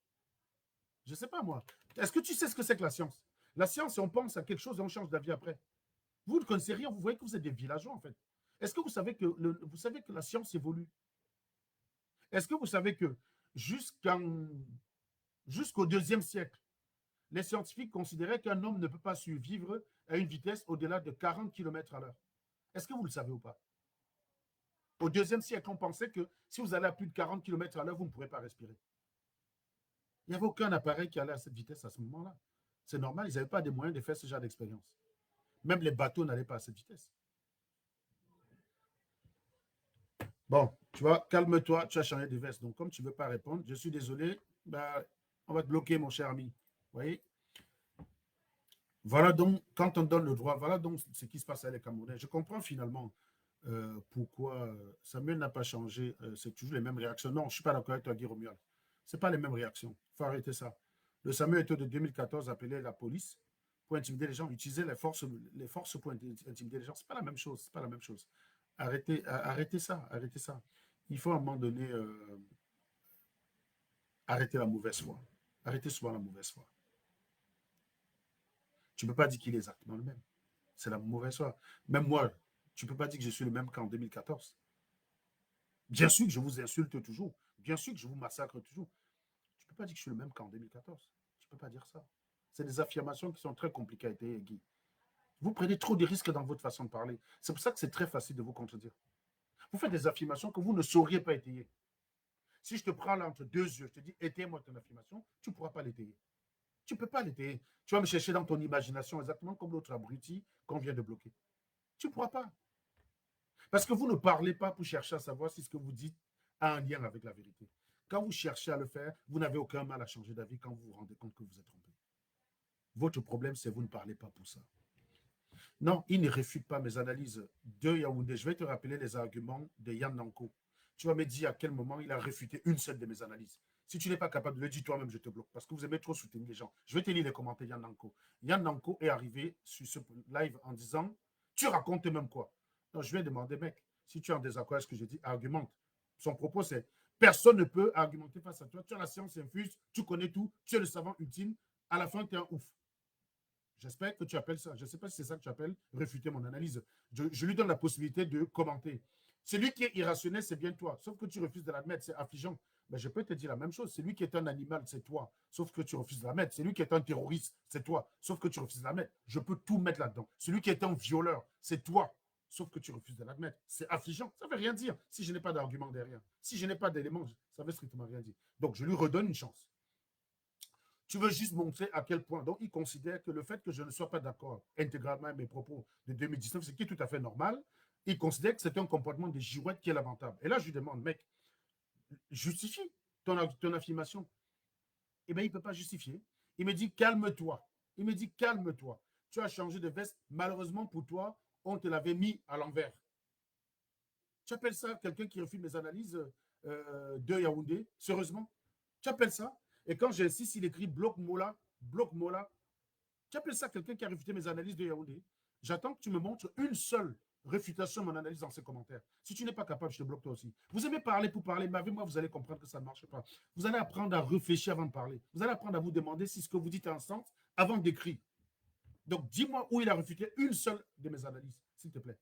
Je ne sais pas, moi. Est-ce que tu sais ce que c'est que la science? La science, on pense à quelque chose et on change d'avis après. Vous ne connaissez rien, vous voyez que vous êtes des villageois, en fait. Est-ce que vous savez que la science évolue? Est-ce que vous savez que jusqu'au deuxième siècle, les scientifiques considéraient qu'un homme ne peut pas survivre à une vitesse au-delà de 40 km à l'heure? Est-ce que vous le savez ou pas? Au deuxième siècle, on pensait que si vous allez à plus de 40 km à l'heure, vous ne pourrez pas respirer. Il n'y avait aucun appareil qui allait à cette vitesse à ce moment-là. C'est normal, ils n'avaient pas des moyens de faire ce genre d'expérience. Même les bateaux n'allaient pas à cette vitesse. Bon, tu vois, calme-toi, tu as changé de veste. Donc, comme tu ne veux pas répondre, je suis désolé, bah, on va te bloquer, mon cher ami. Vous voyez? Voilà donc, quand on donne le droit, voilà donc ce qui se passe avec les Camerounais. Je comprends finalement pourquoi Samuel n'a pas changé. C'est toujours les mêmes réactions. Non, je ne suis pas d'accord avec toi, Guy Romuald. Ce n'est pas les mêmes réactions. Il faut arrêter ça. Le Samuel Eto'o de 2014 appelait la police pour intimider les gens, utilisait les forces pour intimider les gens. Ce n'est pas la même chose. C'est pas la même chose. Arrêtez ça. Arrêtez ça. Il faut à un moment donné arrêter la mauvaise foi. Arrêtez souvent la mauvaise foi. Tu ne peux pas dire qu'il est exactement le même. C'est la mauvaise foi. Même moi, tu ne peux pas dire que je suis le même qu'en 2014. Bien sûr que je vous insulte toujours. Bien sûr que je vous massacre toujours. Tu ne peux pas dire que je suis le même qu'en 2014. Tu ne peux pas dire ça. C'est des affirmations qui sont très compliquées à étayer, Guy. Vous prenez trop de risques dans votre façon de parler. C'est pour ça que c'est très facile de vous contredire. Vous faites des affirmations que vous ne sauriez pas étayer. Si je te prends là entre deux yeux, je te dis étaye-moi ton affirmation, tu ne pourras pas l'étayer. Tu ne peux pas l'étayer. Tu vas me chercher dans ton imagination exactement comme l'autre abruti qu'on vient de bloquer. Tu ne pourras pas. Parce que vous ne parlez pas pour chercher à savoir si ce que vous dites a un lien avec la vérité. Quand vous cherchez à le faire, vous n'avez aucun mal à changer d'avis quand vous vous rendez compte que vous êtes trompé. Votre problème, c'est que vous ne parlez pas pour ça. Non, il ne réfute pas mes analyses de Yaoundé. Je vais te rappeler les arguments de Yann Nanko. Tu vas me dire à quel moment il a réfuté une seule de mes analyses. Si tu n'es pas capable de le dire toi-même, je te bloque. Parce que vous aimez trop soutenir les gens. Je vais te lire les commentaires de Yann Nanko. Yann Nanko est arrivé sur ce live en disant « Tu racontes même quoi ?» Non, je vais demander, mec, si tu es en désaccord avec ce que je dis, argumente. Son propos, c'est « Personne ne peut argumenter face à toi. Tu as la science infuse, tu connais tout, tu es le savant ultime. À la fin, tu es un ouf. » J'espère que tu appelles ça. Je ne sais pas si c'est ça que tu appelles réfuter mon analyse. Je lui donne la possibilité de commenter. Celui qui est irrationnel, c'est bien toi. Sauf que tu refuses de l'admettre. C'est affligeant. Mais je peux te dire la même chose. Celui qui est un animal, c'est toi. Sauf que tu refuses de l'admettre. Celui qui est un terroriste, c'est toi. Sauf que tu refuses de l'admettre. Je peux tout mettre là-dedans. Celui qui est un violeur, c'est toi. Sauf que tu refuses de l'admettre. C'est affligeant. Ça ne veut rien dire si je n'ai pas d'argument derrière. Si je n'ai pas d'éléments, ça ne veut strictement rien dire. Donc, je lui redonne une chance. Tu veux juste montrer à quel point. Donc, il considère que le fait que je ne sois pas d'accord intégralement avec mes propos de 2019, ce qui est tout à fait normal, il considère que c'est un comportement de girouette qui est lamentable. Et là, je lui demande, mec, justifie ton affirmation. Eh bien, il ne peut pas justifier. Il me dit, calme-toi. Il me dit, calme-toi. Tu as changé de veste. Malheureusement pour toi, on te l'avait mis à l'envers. Tu appelles ça quelqu'un qui refuse mes analyses de Yaoundé? Sérieusement? Tu appelles ça? Et quand j'insiste, il écrit bloc Mola, bloc Mola. Tu appelles ça quelqu'un qui a réfuté mes analyses de Yaoundé? J'attends que tu me montres une seule réfutation de mon analyse dans ces commentaires. Si tu n'es pas capable, je te bloque toi aussi. Vous aimez parler pour parler, mais avec moi, vous allez comprendre que ça ne marche pas. Vous allez apprendre à réfléchir avant de parler. Vous allez apprendre à vous demander si ce que vous dites est en sens avant d'écrire. Donc, dis-moi où il a réfuté une seule de mes analyses, s'il te plaît.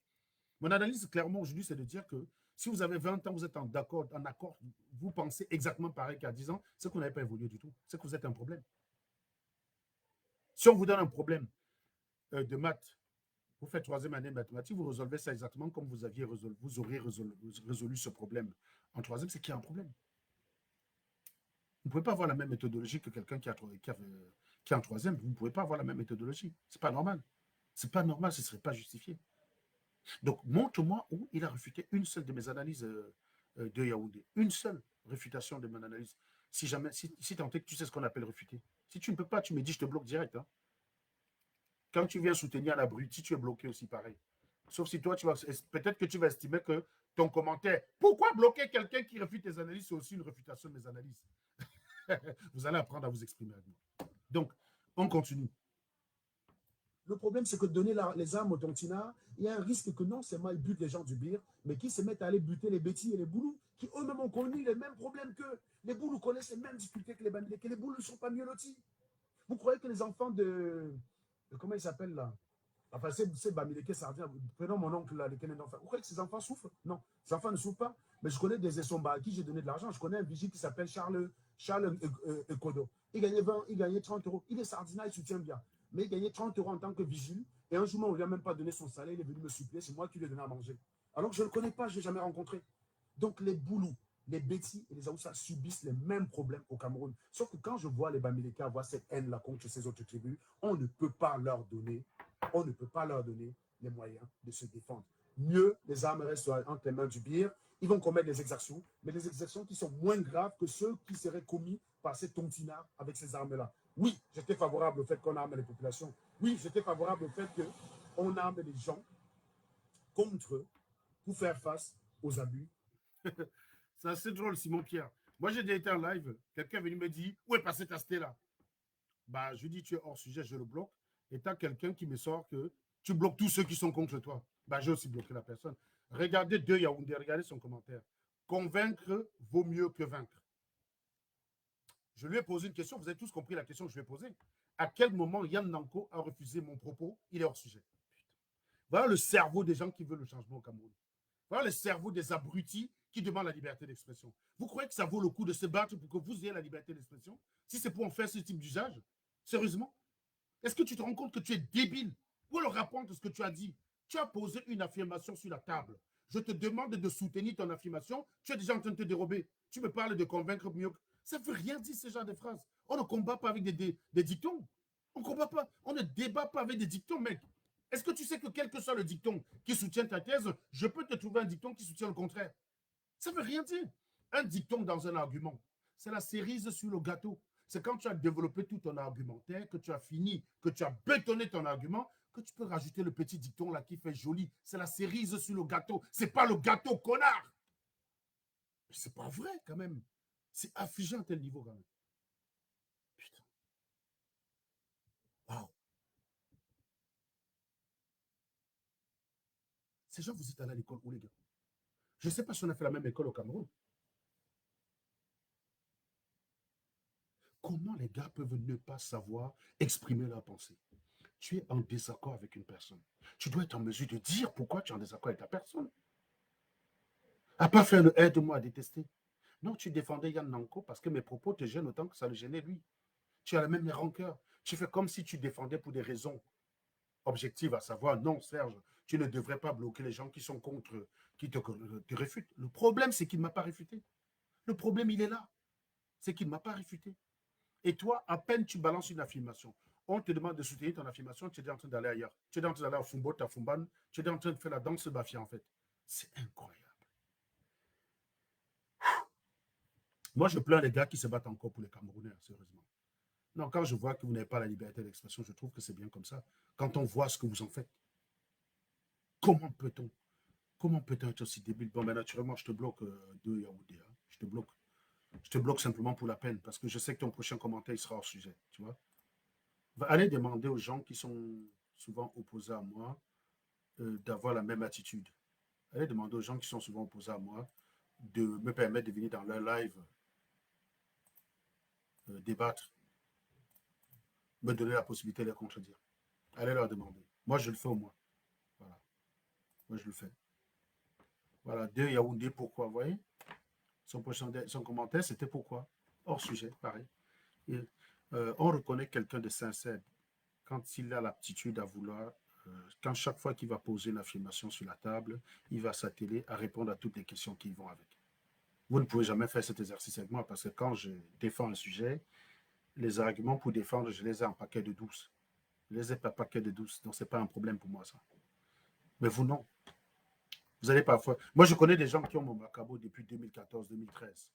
Mon analyse, clairement, aujourd'hui, c'est de dire que si vous avez 20 ans, vous êtes en accord, vous pensez exactement pareil qu'à 10 ans, c'est que vous n'avez pas évolué du tout. C'est que vous êtes un problème. Si on vous donne un problème de maths, vous faites troisième année de mathématiques, vous résolvez ça exactement comme vous auriez résolu ce problème en troisième, c'est qu'il y a un problème. Vous ne pouvez pas avoir la même méthodologie que quelqu'un qui est en troisième. Vous ne pouvez pas avoir la même méthodologie. Ce n'est pas normal. Ce n'est pas normal, ce ne serait pas justifié. Donc, montre-moi où il a réfuté une seule de mes analyses de Yaoundé. Une seule réfutation de mon analyse. Si jamais, si tant est que tu sais ce qu'on appelle réfuter. Si tu ne peux pas, tu me dis, je te bloque direct. Hein. Quand tu viens soutenir l'abruti, tu es bloqué aussi pareil. Sauf si toi, peut-être que tu vas estimer que ton commentaire, pourquoi bloquer quelqu'un qui réfute tes analyses, c'est aussi une réfutation de mes analyses. Vous allez apprendre à vous exprimer avec moi. Donc, on continue. Le problème, c'est que donner les armes aux tontinards, il y a un risque que non seulement ils butent les gens du Bir, mais qu'ils se mettent à aller buter les Bétis et les Boulous, qui eux-mêmes ont connu les mêmes problèmes qu'eux. Les Boulous connaissent les mêmes difficultés que les Bamilés, que les Boulous ne sont pas mieux lotis. Vous croyez que les enfants de comment ils s'appellent là? Enfin, c'est Bamileke Sardia, prenons mon oncle là, les enfants. Vous croyez que ces enfants souffrent? Non, ces enfants ne souffrent pas. Mais je connais des Essomba à qui j'ai donné de l'argent. Je connais un vigile qui s'appelle Charles Ekodo. Il gagnait 20, il gagnait 30 euros. Il est sardina, il soutient bien. Mais il gagnait 30 euros en tant que vigile. Et un jour, on ne lui a même pas donné son salaire. Il est venu me supplier. C'est moi qui lui ai donné à manger. Alors que je ne le connais pas, je ne l'ai jamais rencontré. Donc, les Boulous, les Bétis et les Aoussa subissent les mêmes problèmes au Cameroun. Sauf que quand je vois les Bamileke avoir cette haine-là contre ces autres tribus, on ne peut pas leur donner les moyens de se défendre. Mieux, les armes restent entre les mains du Bir. Ils vont commettre des exactions, mais des exactions qui sont moins graves que ceux qui seraient commis par ces tontinards avec ces armes-là. Oui, j'étais favorable au fait qu'on arme les populations. Oui, j'étais favorable au fait qu'on arme les gens contre eux pour faire face aux abus. C'est assez drôle, Simon-Pierre. Moi, j'ai déjà été en live. Quelqu'un est venu me dire, où est passé ta là? Bah, je lui dis, tu es hors sujet, je le bloque. Et tu as quelqu'un qui me sort que tu bloques tous ceux qui sont contre toi. Bah, j'ai aussi bloqué la personne. Regardez De Yaoundé, regardez son commentaire. Convaincre vaut mieux que vaincre. Je lui ai posé une question, vous avez tous compris la question que je lui ai posée. À quel moment Yann Nanko a refusé mon propos? Il est hors sujet. Putain. Voilà le cerveau des gens qui veulent le changement au Cameroun. Voilà le cerveau des abrutis qui demandent la liberté d'expression. Vous croyez que ça vaut le coup de se battre pour que vous ayez la liberté d'expression? Si c'est pour en faire ce type d'usage? Sérieusement? Est-ce que tu te rends compte que tu es débile? Ou alors raconte ce que tu as dit. Tu as posé une affirmation sur la table. Je te demande de soutenir ton affirmation. Tu es déjà en train de te dérober. Tu me parles de convaincre mieux. Ça ne veut rien dire, ce genre de phrases. On ne combat pas avec des dictons. On ne combat pas. On ne débat pas avec des dictons, mec. Est-ce que tu sais que quel que soit le dicton qui soutient ta thèse, je peux te trouver un dicton qui soutient le contraire? Ça ne veut rien dire. Un dicton dans un argument, c'est la cerise sur le gâteau. C'est quand tu as développé tout ton argumentaire, que tu as fini, que tu as bétonné ton argument, que tu peux rajouter le petit dicton là qui fait joli. C'est la cerise sur le gâteau. C'est pas le gâteau, connard. C'est pas vrai quand même. C'est affligeant à tel niveau quand même. Putain. Waouh. Ces gens, vous êtes allés à l'école où, les gars? Je ne sais pas si on a fait la même école au Cameroun. Comment les gars peuvent ne pas savoir exprimer leur pensée? Tu es en désaccord avec une personne. Tu dois être en mesure de dire pourquoi tu es en désaccord avec ta personne. À pas faire le aide-moi à détester. Non, tu défendais Yann Nanko parce que mes propos te gênent autant que ça le gênait lui. Tu as la même rancœur. Tu fais comme si tu défendais pour des raisons objectives, à savoir, non, Serge, tu ne devrais pas bloquer les gens qui sont contre, qui te réfutent. Le problème, c'est qu'il ne m'a pas réfuté. Le problème, il est là. C'est qu'il ne m'a pas réfuté. Et toi, à peine tu balances une affirmation, on te demande de soutenir ton affirmation, tu es en train d'aller ailleurs. Tu es en train d'aller à Fumbo, à Fumban, tu es en train de faire la danse Bafia, en fait. C'est incroyable. Moi, je plains les gars qui se battent encore pour les Camerounais, sérieusement. Non, quand je vois que vous n'avez pas la liberté d'expression, je trouve que c'est bien comme ça. Quand on voit ce que vous en faites, comment peut-on comment peut-on être aussi débile? Bon, ben naturellement, je te bloque de Yaoundé. Hein. Je te bloque. Je te bloque simplement pour la peine, parce que je sais que ton prochain commentaire il sera hors sujet. Tu vois? Allez demander aux gens qui sont souvent opposés à moi d'avoir la même attitude. Allez demander aux gens qui sont souvent opposés à moi de me permettre de venir dans leur live débattre, me donner la possibilité de les contredire. Allez leur demander. Moi, je le fais au moins. Voilà. Moi, je le fais. Voilà. De Yaoundé, pourquoi? Vous voyez? Son commentaire, c'était pourquoi? Hors sujet, pareil. Et, on reconnaît quelqu'un de sincère quand il a l'aptitude à vouloir, quand chaque fois qu'il va poser une affirmation sur la table, il va s'atteler à répondre à toutes les questions qui vont avec. Vous ne pouvez jamais faire cet exercice avec moi parce que quand je défends un sujet, les arguments pour défendre, je les ai en paquet de 12. Je les ai pas paquet de 12, donc ce n'est pas un problème pour moi ça. Mais vous, non. Vous allez parfois... Moi, je connais des gens qui ont mon macabo depuis 2014-2013,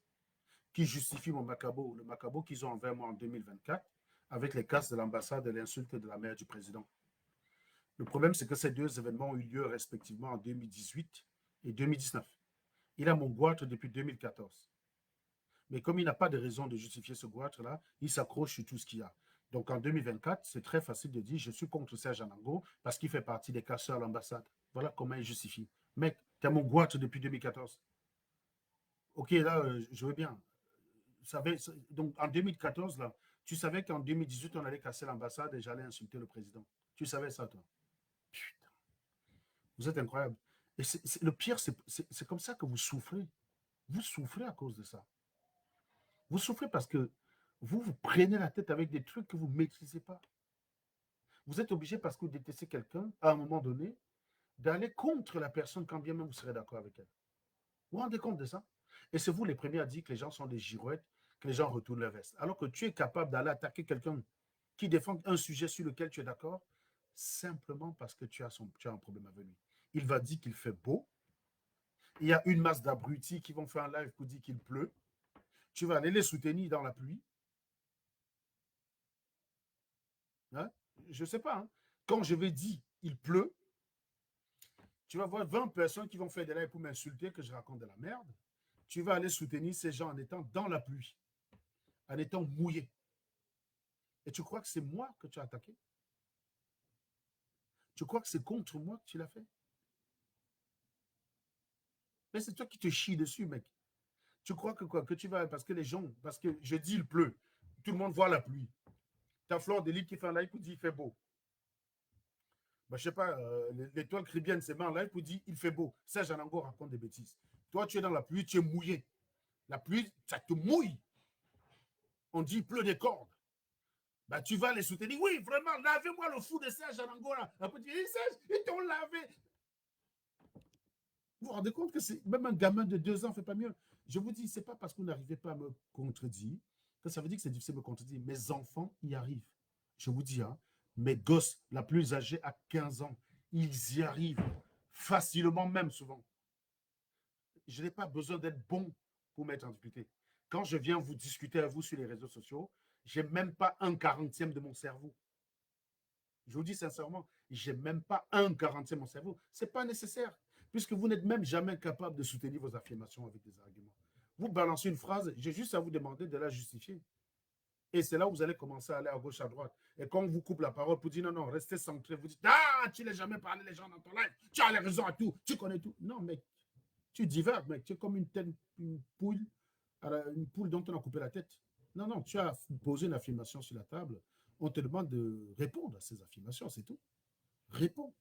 qui justifient mon macabo, le macabo qu'ils ont envers moi en 2024, avec les casses de l'ambassade et l'insulte de la mère du président. Le problème, c'est que ces deux événements ont eu lieu respectivement en 2018 et 2019. Il a mon goitre depuis 2014. Mais comme il n'a pas de raison de justifier ce goitre-là, il s'accroche sur tout ce qu'il y a. Donc en 2024, c'est très facile de dire je suis contre Serge Anango parce qu'il fait partie des casseurs à l'ambassade. Voilà comment il justifie. Mec, tu as mon goitre depuis 2014. Ok, là, je veux bien. Savais, donc en 2014, là, tu savais qu'en 2018, on allait casser l'ambassade et j'allais insulter le président. Tu savais ça, toi? Putain, vous êtes incroyable. Et le pire, c'est comme ça que vous souffrez. Vous souffrez à cause de ça. Vous souffrez parce que vous prenez la tête avec des trucs que vous ne maîtrisez pas. Vous êtes obligé, parce que vous détestez quelqu'un, à un moment donné, d'aller contre la personne quand bien même vous serez d'accord avec elle. Vous vous rendez compte de ça? Et c'est vous les premiers à dire que les gens sont des girouettes, que les gens retournent leur veste. Alors que tu es capable d'aller attaquer quelqu'un qui défend un sujet sur lequel tu es d'accord, simplement parce que tu as un problème avec lui. Il va dire qu'il fait beau. Il y a une masse d'abrutis qui vont faire un live pour dire qu'il pleut. Tu vas aller les soutenir dans la pluie. Hein? Je ne sais pas. Hein? Quand je vais dire il pleut, tu vas voir 20 personnes qui vont faire des lives pour m'insulter que je raconte de la merde. Tu vas aller soutenir ces gens en étant dans la pluie, en étant mouillé. Et tu crois que c'est moi que tu as attaqué? Tu crois que c'est contre moi que tu l'as fait? Mais c'est toi qui te chies dessus, mec. Tu crois que quoi? Que tu vas... Parce que les gens... Parce que je dis il pleut. Tout le monde voit la pluie. Ta Fleur de Lys qui fait un live pour dire il fait beau. Ben, je sais pas, l'étoile caribéenne se met en live pour dire il fait beau. Serge Anango raconte des bêtises. Toi, tu es dans la pluie, tu es mouillé. La pluie, ça te mouille. On dit il pleut des cordes. Ben, tu vas les soutenir. Oui, vraiment, lavez-moi le fou de Serge Anango. Après, tu dis Serge, ils t'ont lavé. Vous vous rendez compte que c'est même un gamin de 2 ans ne fait pas mieux. Je vous dis, ce n'est pas parce que vous n'arrivez pas à me contredire que ça veut dire que c'est difficile de me contredire. Mes enfants y arrivent. Je vous dis, hein, mes gosses, la plus âgée à 15 ans, ils y arrivent facilement même souvent. Je n'ai pas besoin d'être bon pour m'être en difficulté. Quand je viens vous discuter avec vous sur les réseaux sociaux, je n'ai même pas 1/40 de mon cerveau. Je vous dis sincèrement, je n'ai même pas 1/40 de mon cerveau. Ce n'est pas nécessaire, puisque vous n'êtes même jamais capable de soutenir vos affirmations avec des arguments. Vous balancez une phrase, j'ai juste à vous demander de la justifier. Et c'est là où vous allez commencer à aller à gauche, à droite. Et quand on vous coupe la parole pour dire non, non, restez centré, vous dites ah, tu n'as jamais parlé les gens dans ton live, tu as les raisons à tout, tu connais tout. Non, mec, tu diverges, mec, tu es comme une poule dont on a coupé la tête. Non, non, tu as posé une affirmation sur la table. On te demande de répondre à ces affirmations, c'est tout. Réponds.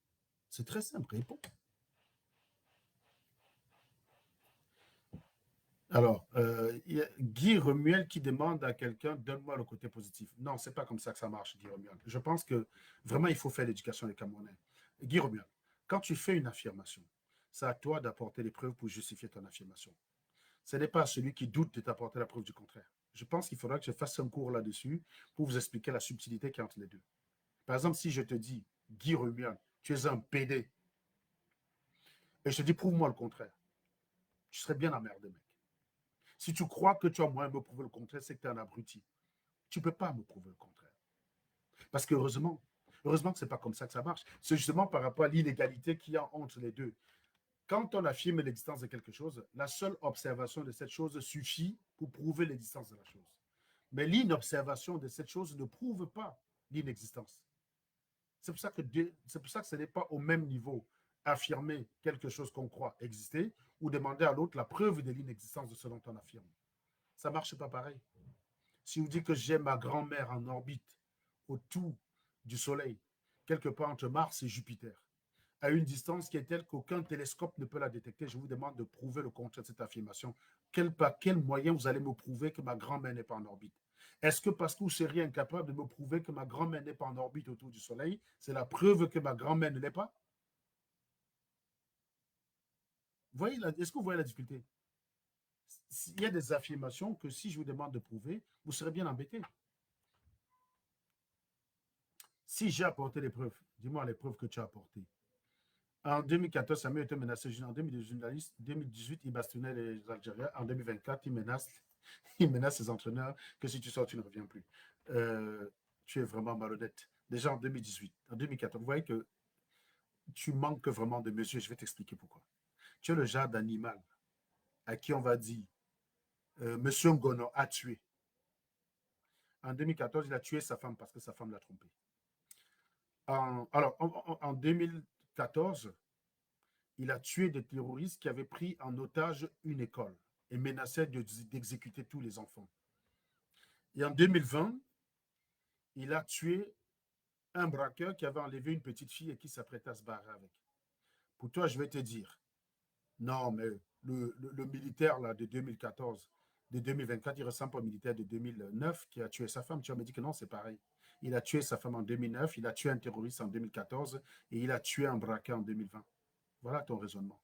C'est très simple, réponds. Alors, il y a Guy Remuel qui demande à quelqu'un, donne-moi le côté positif. Non, c'est pas comme ça que ça marche, Guy Remuel. Je pense que vraiment, il faut faire l'éducation des Camerounais. Guy Remuel, quand tu fais une affirmation, c'est à toi d'apporter les preuves pour justifier ton affirmation. Ce n'est pas à celui qui doute de t'apporter la preuve du contraire. Je pense qu'il faudra que je fasse un cours là-dessus pour vous expliquer la subtilité qu'il y a entre les deux. Par exemple, si je te dis, Guy Remuel, tu es un PD, et je te dis, prouve-moi le contraire, tu serais bien emmerdé, mec. Si tu crois que tu as moyen de me prouver le contraire, c'est que tu es un abruti. Tu ne peux pas me prouver le contraire. Parce que heureusement que ce n'est pas comme ça que ça marche. C'est justement par rapport à l'inégalité qu'il y a entre les deux. Quand on affirme l'existence de quelque chose, la seule observation de cette chose suffit pour prouver l'existence de la chose. Mais l'inobservation de cette chose ne prouve pas l'inexistence. C'est pour ça que ce n'est pas au même niveau affirmer quelque chose qu'on croit exister ou demander à l'autre la preuve de l'inexistence de ce dont on affirme. Ça ne marche pas pareil. Si vous dites que j'ai ma grand-mère en orbite autour du Soleil, quelque part entre Mars et Jupiter, à une distance qui est telle qu'aucun télescope ne peut la détecter, je vous demande de prouver le contraire de cette affirmation. Par quel moyen vous allez me prouver que ma grand-mère n'est pas en orbite? Est-ce que parce que vous seriez incapable de me prouver que ma grand-mère n'est pas en orbite autour du Soleil, c'est la preuve que ma grand-mère ne l'est pas? Est-ce que vous voyez la difficulté? Il y a des affirmations que si je vous demande de prouver, vous serez bien embêté. Si j'ai apporté les preuves, dis-moi les preuves que tu as apportées. En 2014, Samuel était menacé. En 2018, il bastonnait les Algériens. En 2024, il menace ses entraîneurs que si tu sors, tu ne reviens plus. Tu es vraiment malhonnête. Déjà en 2018, en 2014, vous voyez que tu manques vraiment de mesures. Je vais t'expliquer pourquoi. Tu es le genre d'animal à qui on va dire Monsieur Ngono a tué. En 2014, il a tué sa femme parce que sa femme l'a trompé. En 2014, il a tué des terroristes qui avaient pris en otage une école et menaçaient d'exécuter tous les enfants. Et en 2020, il a tué un braqueur qui avait enlevé une petite fille et qui s'apprêtait à se barrer avec. Pour toi, je vais te dire, non, mais le militaire là, de 2014, de 2024, il ressemble au militaire de 2009 qui a tué sa femme. Tu vas me dire que non, c'est pareil. Il a tué sa femme en 2009, il a tué un terroriste en 2014 et il a tué un braqueur en 2020. Voilà ton raisonnement.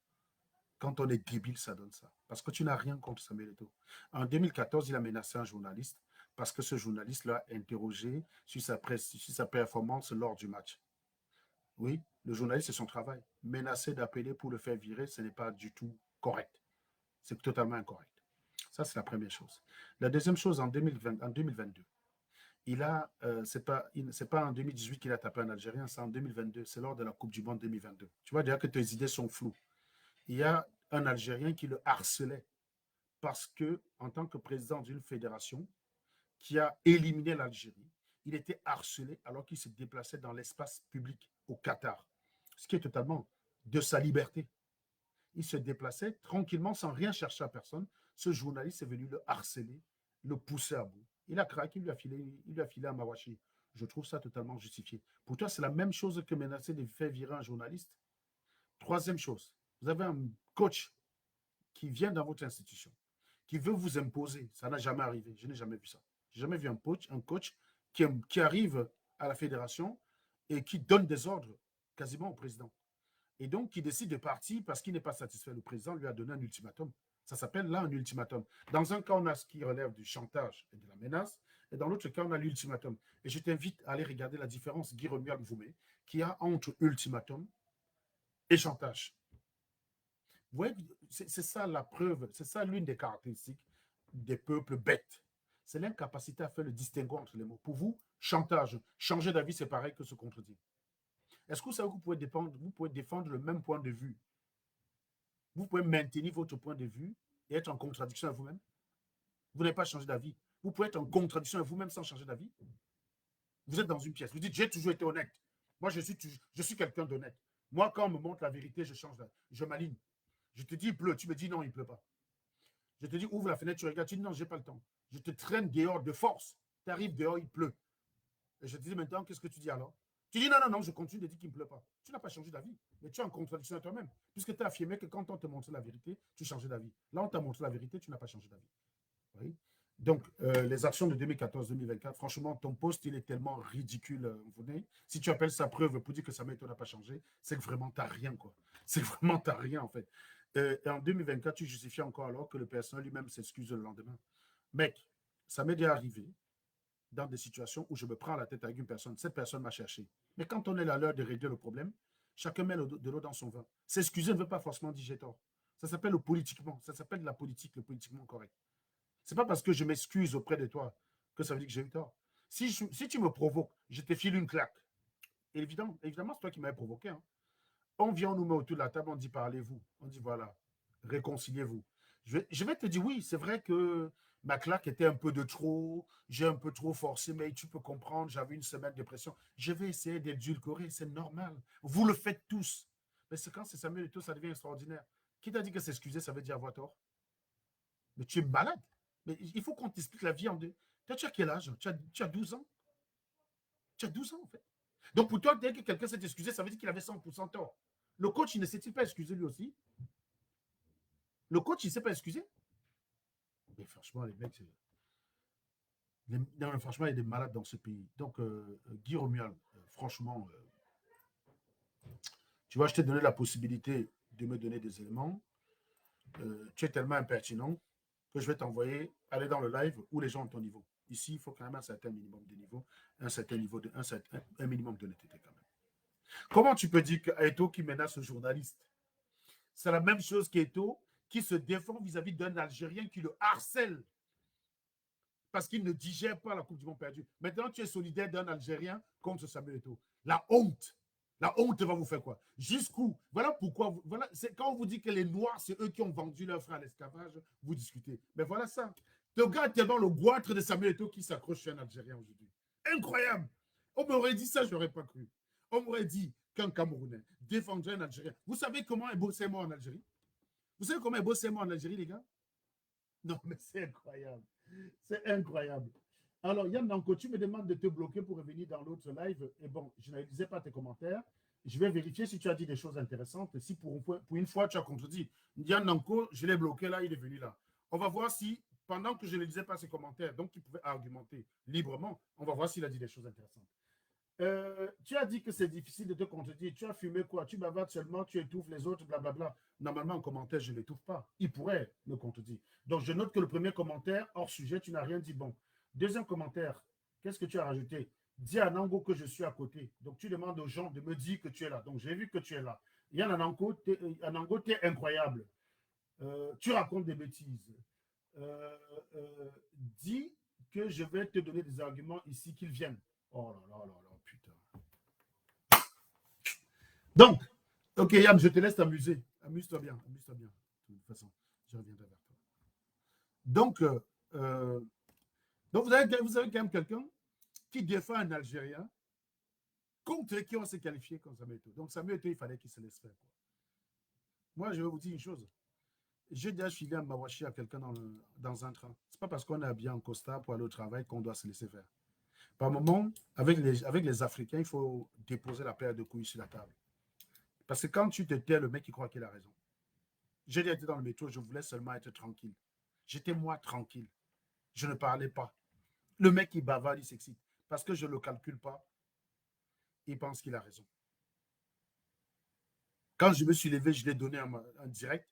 Quand on est débile, ça donne ça. Parce que tu n'as rien contre Samuel Eto'o. En 2014, il a menacé un journaliste parce que ce journaliste l'a interrogé sur sa performance lors du match. Oui, le journaliste, c'est son travail. Menacer d'appeler pour le faire virer, ce n'est pas du tout correct. C'est totalement incorrect. Ça, c'est la première chose. La deuxième chose, en 2022, c'est pas en 2018 qu'il a tapé un Algérien, c'est en 2022. C'est lors de la Coupe du Monde 2022. Tu vois déjà que tes idées sont floues. Il y a un Algérien qui le harcelait parce que, en tant que président d'une fédération qui a éliminé l'Algérie, il était harcelé alors qu'il se déplaçait dans l'espace public au Qatar, ce qui est totalement de sa liberté. Il se déplaçait tranquillement sans rien chercher à personne. Ce journaliste est venu le harceler, le pousser à bout. Il a craqué, il lui a filé un mawashi. Je trouve ça totalement justifié. Pour toi, c'est la même chose que menacer de faire virer un journaliste. Troisième chose, vous avez un coach qui vient dans votre institution, qui veut vous imposer. Ça n'a jamais arrivé. Je n'ai jamais vu ça. Je n'ai jamais vu un coach qui arrive à la fédération et qui donne des ordres quasiment au président. Et donc, qui décide de partir parce qu'il n'est pas satisfait. Le président lui a donné un ultimatum. Ça s'appelle là un ultimatum. Dans un cas, on a ce qui relève du chantage et de la menace, et dans l'autre cas, on a l'ultimatum. Et je t'invite à aller regarder la différence, Guy Romuald Voumé, qu'il y a entre ultimatum et chantage. Vous voyez, c'est ça la preuve, c'est ça l'une des caractéristiques des peuples bêtes. C'est l'incapacité à faire le distinguo entre les mots. Pour vous, chantage, changer d'avis, c'est pareil que se contredire. Est-ce que vous savez que vous pouvez défendre le même point de vue? Vous pouvez maintenir votre point de vue et être en contradiction avec vous-même? Vous n'avez pas changé d'avis. Vous pouvez être en contradiction avec vous-même sans changer d'avis? Vous êtes dans une pièce. Vous dites, j'ai toujours été honnête. Moi, je suis quelqu'un d'honnête. Moi, quand on me montre la vérité, je m'aligne. Je te dis, il pleut. Tu me dis, non, il ne pleut pas. Je te dis, ouvre la fenêtre, tu regardes. Tu dis, non, je n'ai pas le temps. Je te traîne dehors de force. Tu arrives dehors, il pleut. Et je te dis, maintenant, qu'est-ce que tu dis alors? Tu dis, non, non, non, je continue de dire qu'il ne pleut pas. Tu n'as pas changé d'avis. Mais tu es en contradiction avec toi-même. Puisque tu as affirmé que quand on te montre la vérité, tu changes d'avis. Là, on t'a montré la vérité, tu n'as pas changé d'avis. Oui. Donc, les actions de 2014-2024, franchement, ton poste, il est tellement ridicule. Si tu appelles ça preuve pour dire que sa méthode n'a pas changé, c'est que vraiment, tu n'as rien, quoi. C'est que vraiment, tu n'as rien, en fait. Et en 2024, tu justifies encore alors que le personnel lui-même s'excuse le lendemain. Mec, ça m'est déjà arrivé dans des situations où je me prends la tête avec une personne. Cette personne m'a cherché. Mais quand on est à l'heure de régler le problème, chacun met de l'eau dans son vin. S'excuser ne veut pas forcément dire j'ai tort. Ça s'appelle le politiquement. Ça s'appelle la politique, le politiquement correct. C'est pas parce que je m'excuse auprès de toi que ça veut dire que j'ai eu tort. Si tu me provoques, je te file une claque. Évidemment, c'est toi qui m'avais provoqué. Hein. On vient, on nous met autour de la table, on dit parlez-vous. On dit voilà, réconciliez-vous. Je vais te dire oui, c'est vrai que ma claque était un peu de trop, j'ai un peu trop forcé, mais tu peux comprendre, j'avais une semaine de pression. Je vais essayer d'édulcorer, c'est normal. Vous le faites tous. Mais c'est quand c'est Samuel Eto'o, ça devient extraordinaire. Qui t'a dit que s'excuser, ça veut dire avoir tort? Mais tu es malade. Mais il faut qu'on t'explique la vie en deux. Toi, tu as quel âge? Tu as 12 ans? Tu as 12 ans, en fait. Donc, pour toi, dès que quelqu'un s'est excusé, ça veut dire qu'il avait 100% tort. Le coach, il ne s'est-il pas excusé lui aussi? Le coach, il ne s'est pas excusé? Mais franchement, les mecs, non, franchement, il y a des malades dans ce pays. Donc, Guy Romuald, franchement, tu vois, je t'ai donné la possibilité de me donner des éléments. Tu es tellement impertinent que je vais t'envoyer aller dans le live où les gens ont ton niveau. Ici, il faut quand même un certain minimum de niveau, un minimum d'honnêteté quand même. Comment tu peux dire qu'Eto qui menace un journaliste, c'est la même chose qu'Eto qui se défend vis-à-vis d'un Algérien qui le harcèle parce qu'il ne digère pas la Coupe du Monde perdue. Maintenant, tu es solidaire d'un Algérien contre Samuel Eto'o. La honte. La honte va vous faire quoi? Jusqu'où? Voilà pourquoi. Voilà, c'est quand on vous dit que les Noirs, c'est eux qui ont vendu leur frère à l'esclavage, vous discutez. Mais voilà ça. Le gars est tellement le goitre de Samuel Eto'o qui s'accroche sur un Algérien aujourd'hui. Incroyable. On m'aurait dit ça, je n'aurais pas cru. On m'aurait dit qu'un Camerounais défendrait un Algérien. Vous savez comment est bossé moi en Algérie? Vous savez comment est bossé moi en Algérie, les gars? Non, mais c'est incroyable. C'est incroyable. Alors, Yann Nanko, tu me demandes de te bloquer pour revenir dans l'autre live. Et bon, je n'analysais pas tes commentaires. Je vais vérifier si tu as dit des choses intéressantes. Si pour une fois, tu as contredit. Yann Nanko, je l'ai bloqué là, il est venu là. On va voir si, pendant que je ne lisais pas ses commentaires, donc il pouvait argumenter librement, on va voir s'il a dit des choses intéressantes. Tu as dit que c'est difficile de te contredire. Tu as fumé quoi? Tu bavardes seulement, tu étouffes les autres, blablabla. Normalement, en commentaire, je ne l'étouffe pas. Il pourrait me contredire. Donc, je note que le premier commentaire, hors sujet, tu n'as rien dit bon. Deuxième commentaire, qu'est-ce que tu as rajouté? Dis à Nango que je suis à côté. Donc, tu demandes aux gens de me dire que tu es là. Donc, j'ai vu que tu es là. Yann Anango, tu es incroyable. Tu racontes des bêtises. Euh, dis que je vais te donner des arguments ici qu'ils viennent. Oh là là là là, putain. Donc, ok, Yann, je te laisse t'amuser. Amuse-toi bien, amuse-toi bien. De toute façon, je reviendrai vers toi. Donc, euh, donc vous avez quand même quelqu'un qui défend un Algérien contre qui on s'est qualifié comme Samuel Eto'o. Donc, Samuel Eto'o, il fallait qu'il se laisse faire. Quoi. Moi, je vais vous dire une chose. J'ai déjà filé un Mawashi à quelqu'un dans un train. Ce n'est pas parce qu'on est habillé en costard pour aller au travail qu'on doit se laisser faire. Par moment, avec les Africains, il faut déposer la paire de couilles sur la table. Parce que quand tu te tais, le mec, il croit qu'il a raison. J'ai été dans le métro, je voulais seulement être tranquille. J'étais moi tranquille. Je ne parlais pas. Le mec, il bavarde, il s'excite. Parce que je ne le calcule pas, il pense qu'il a raison. Quand je me suis levé, je l'ai donné en direct.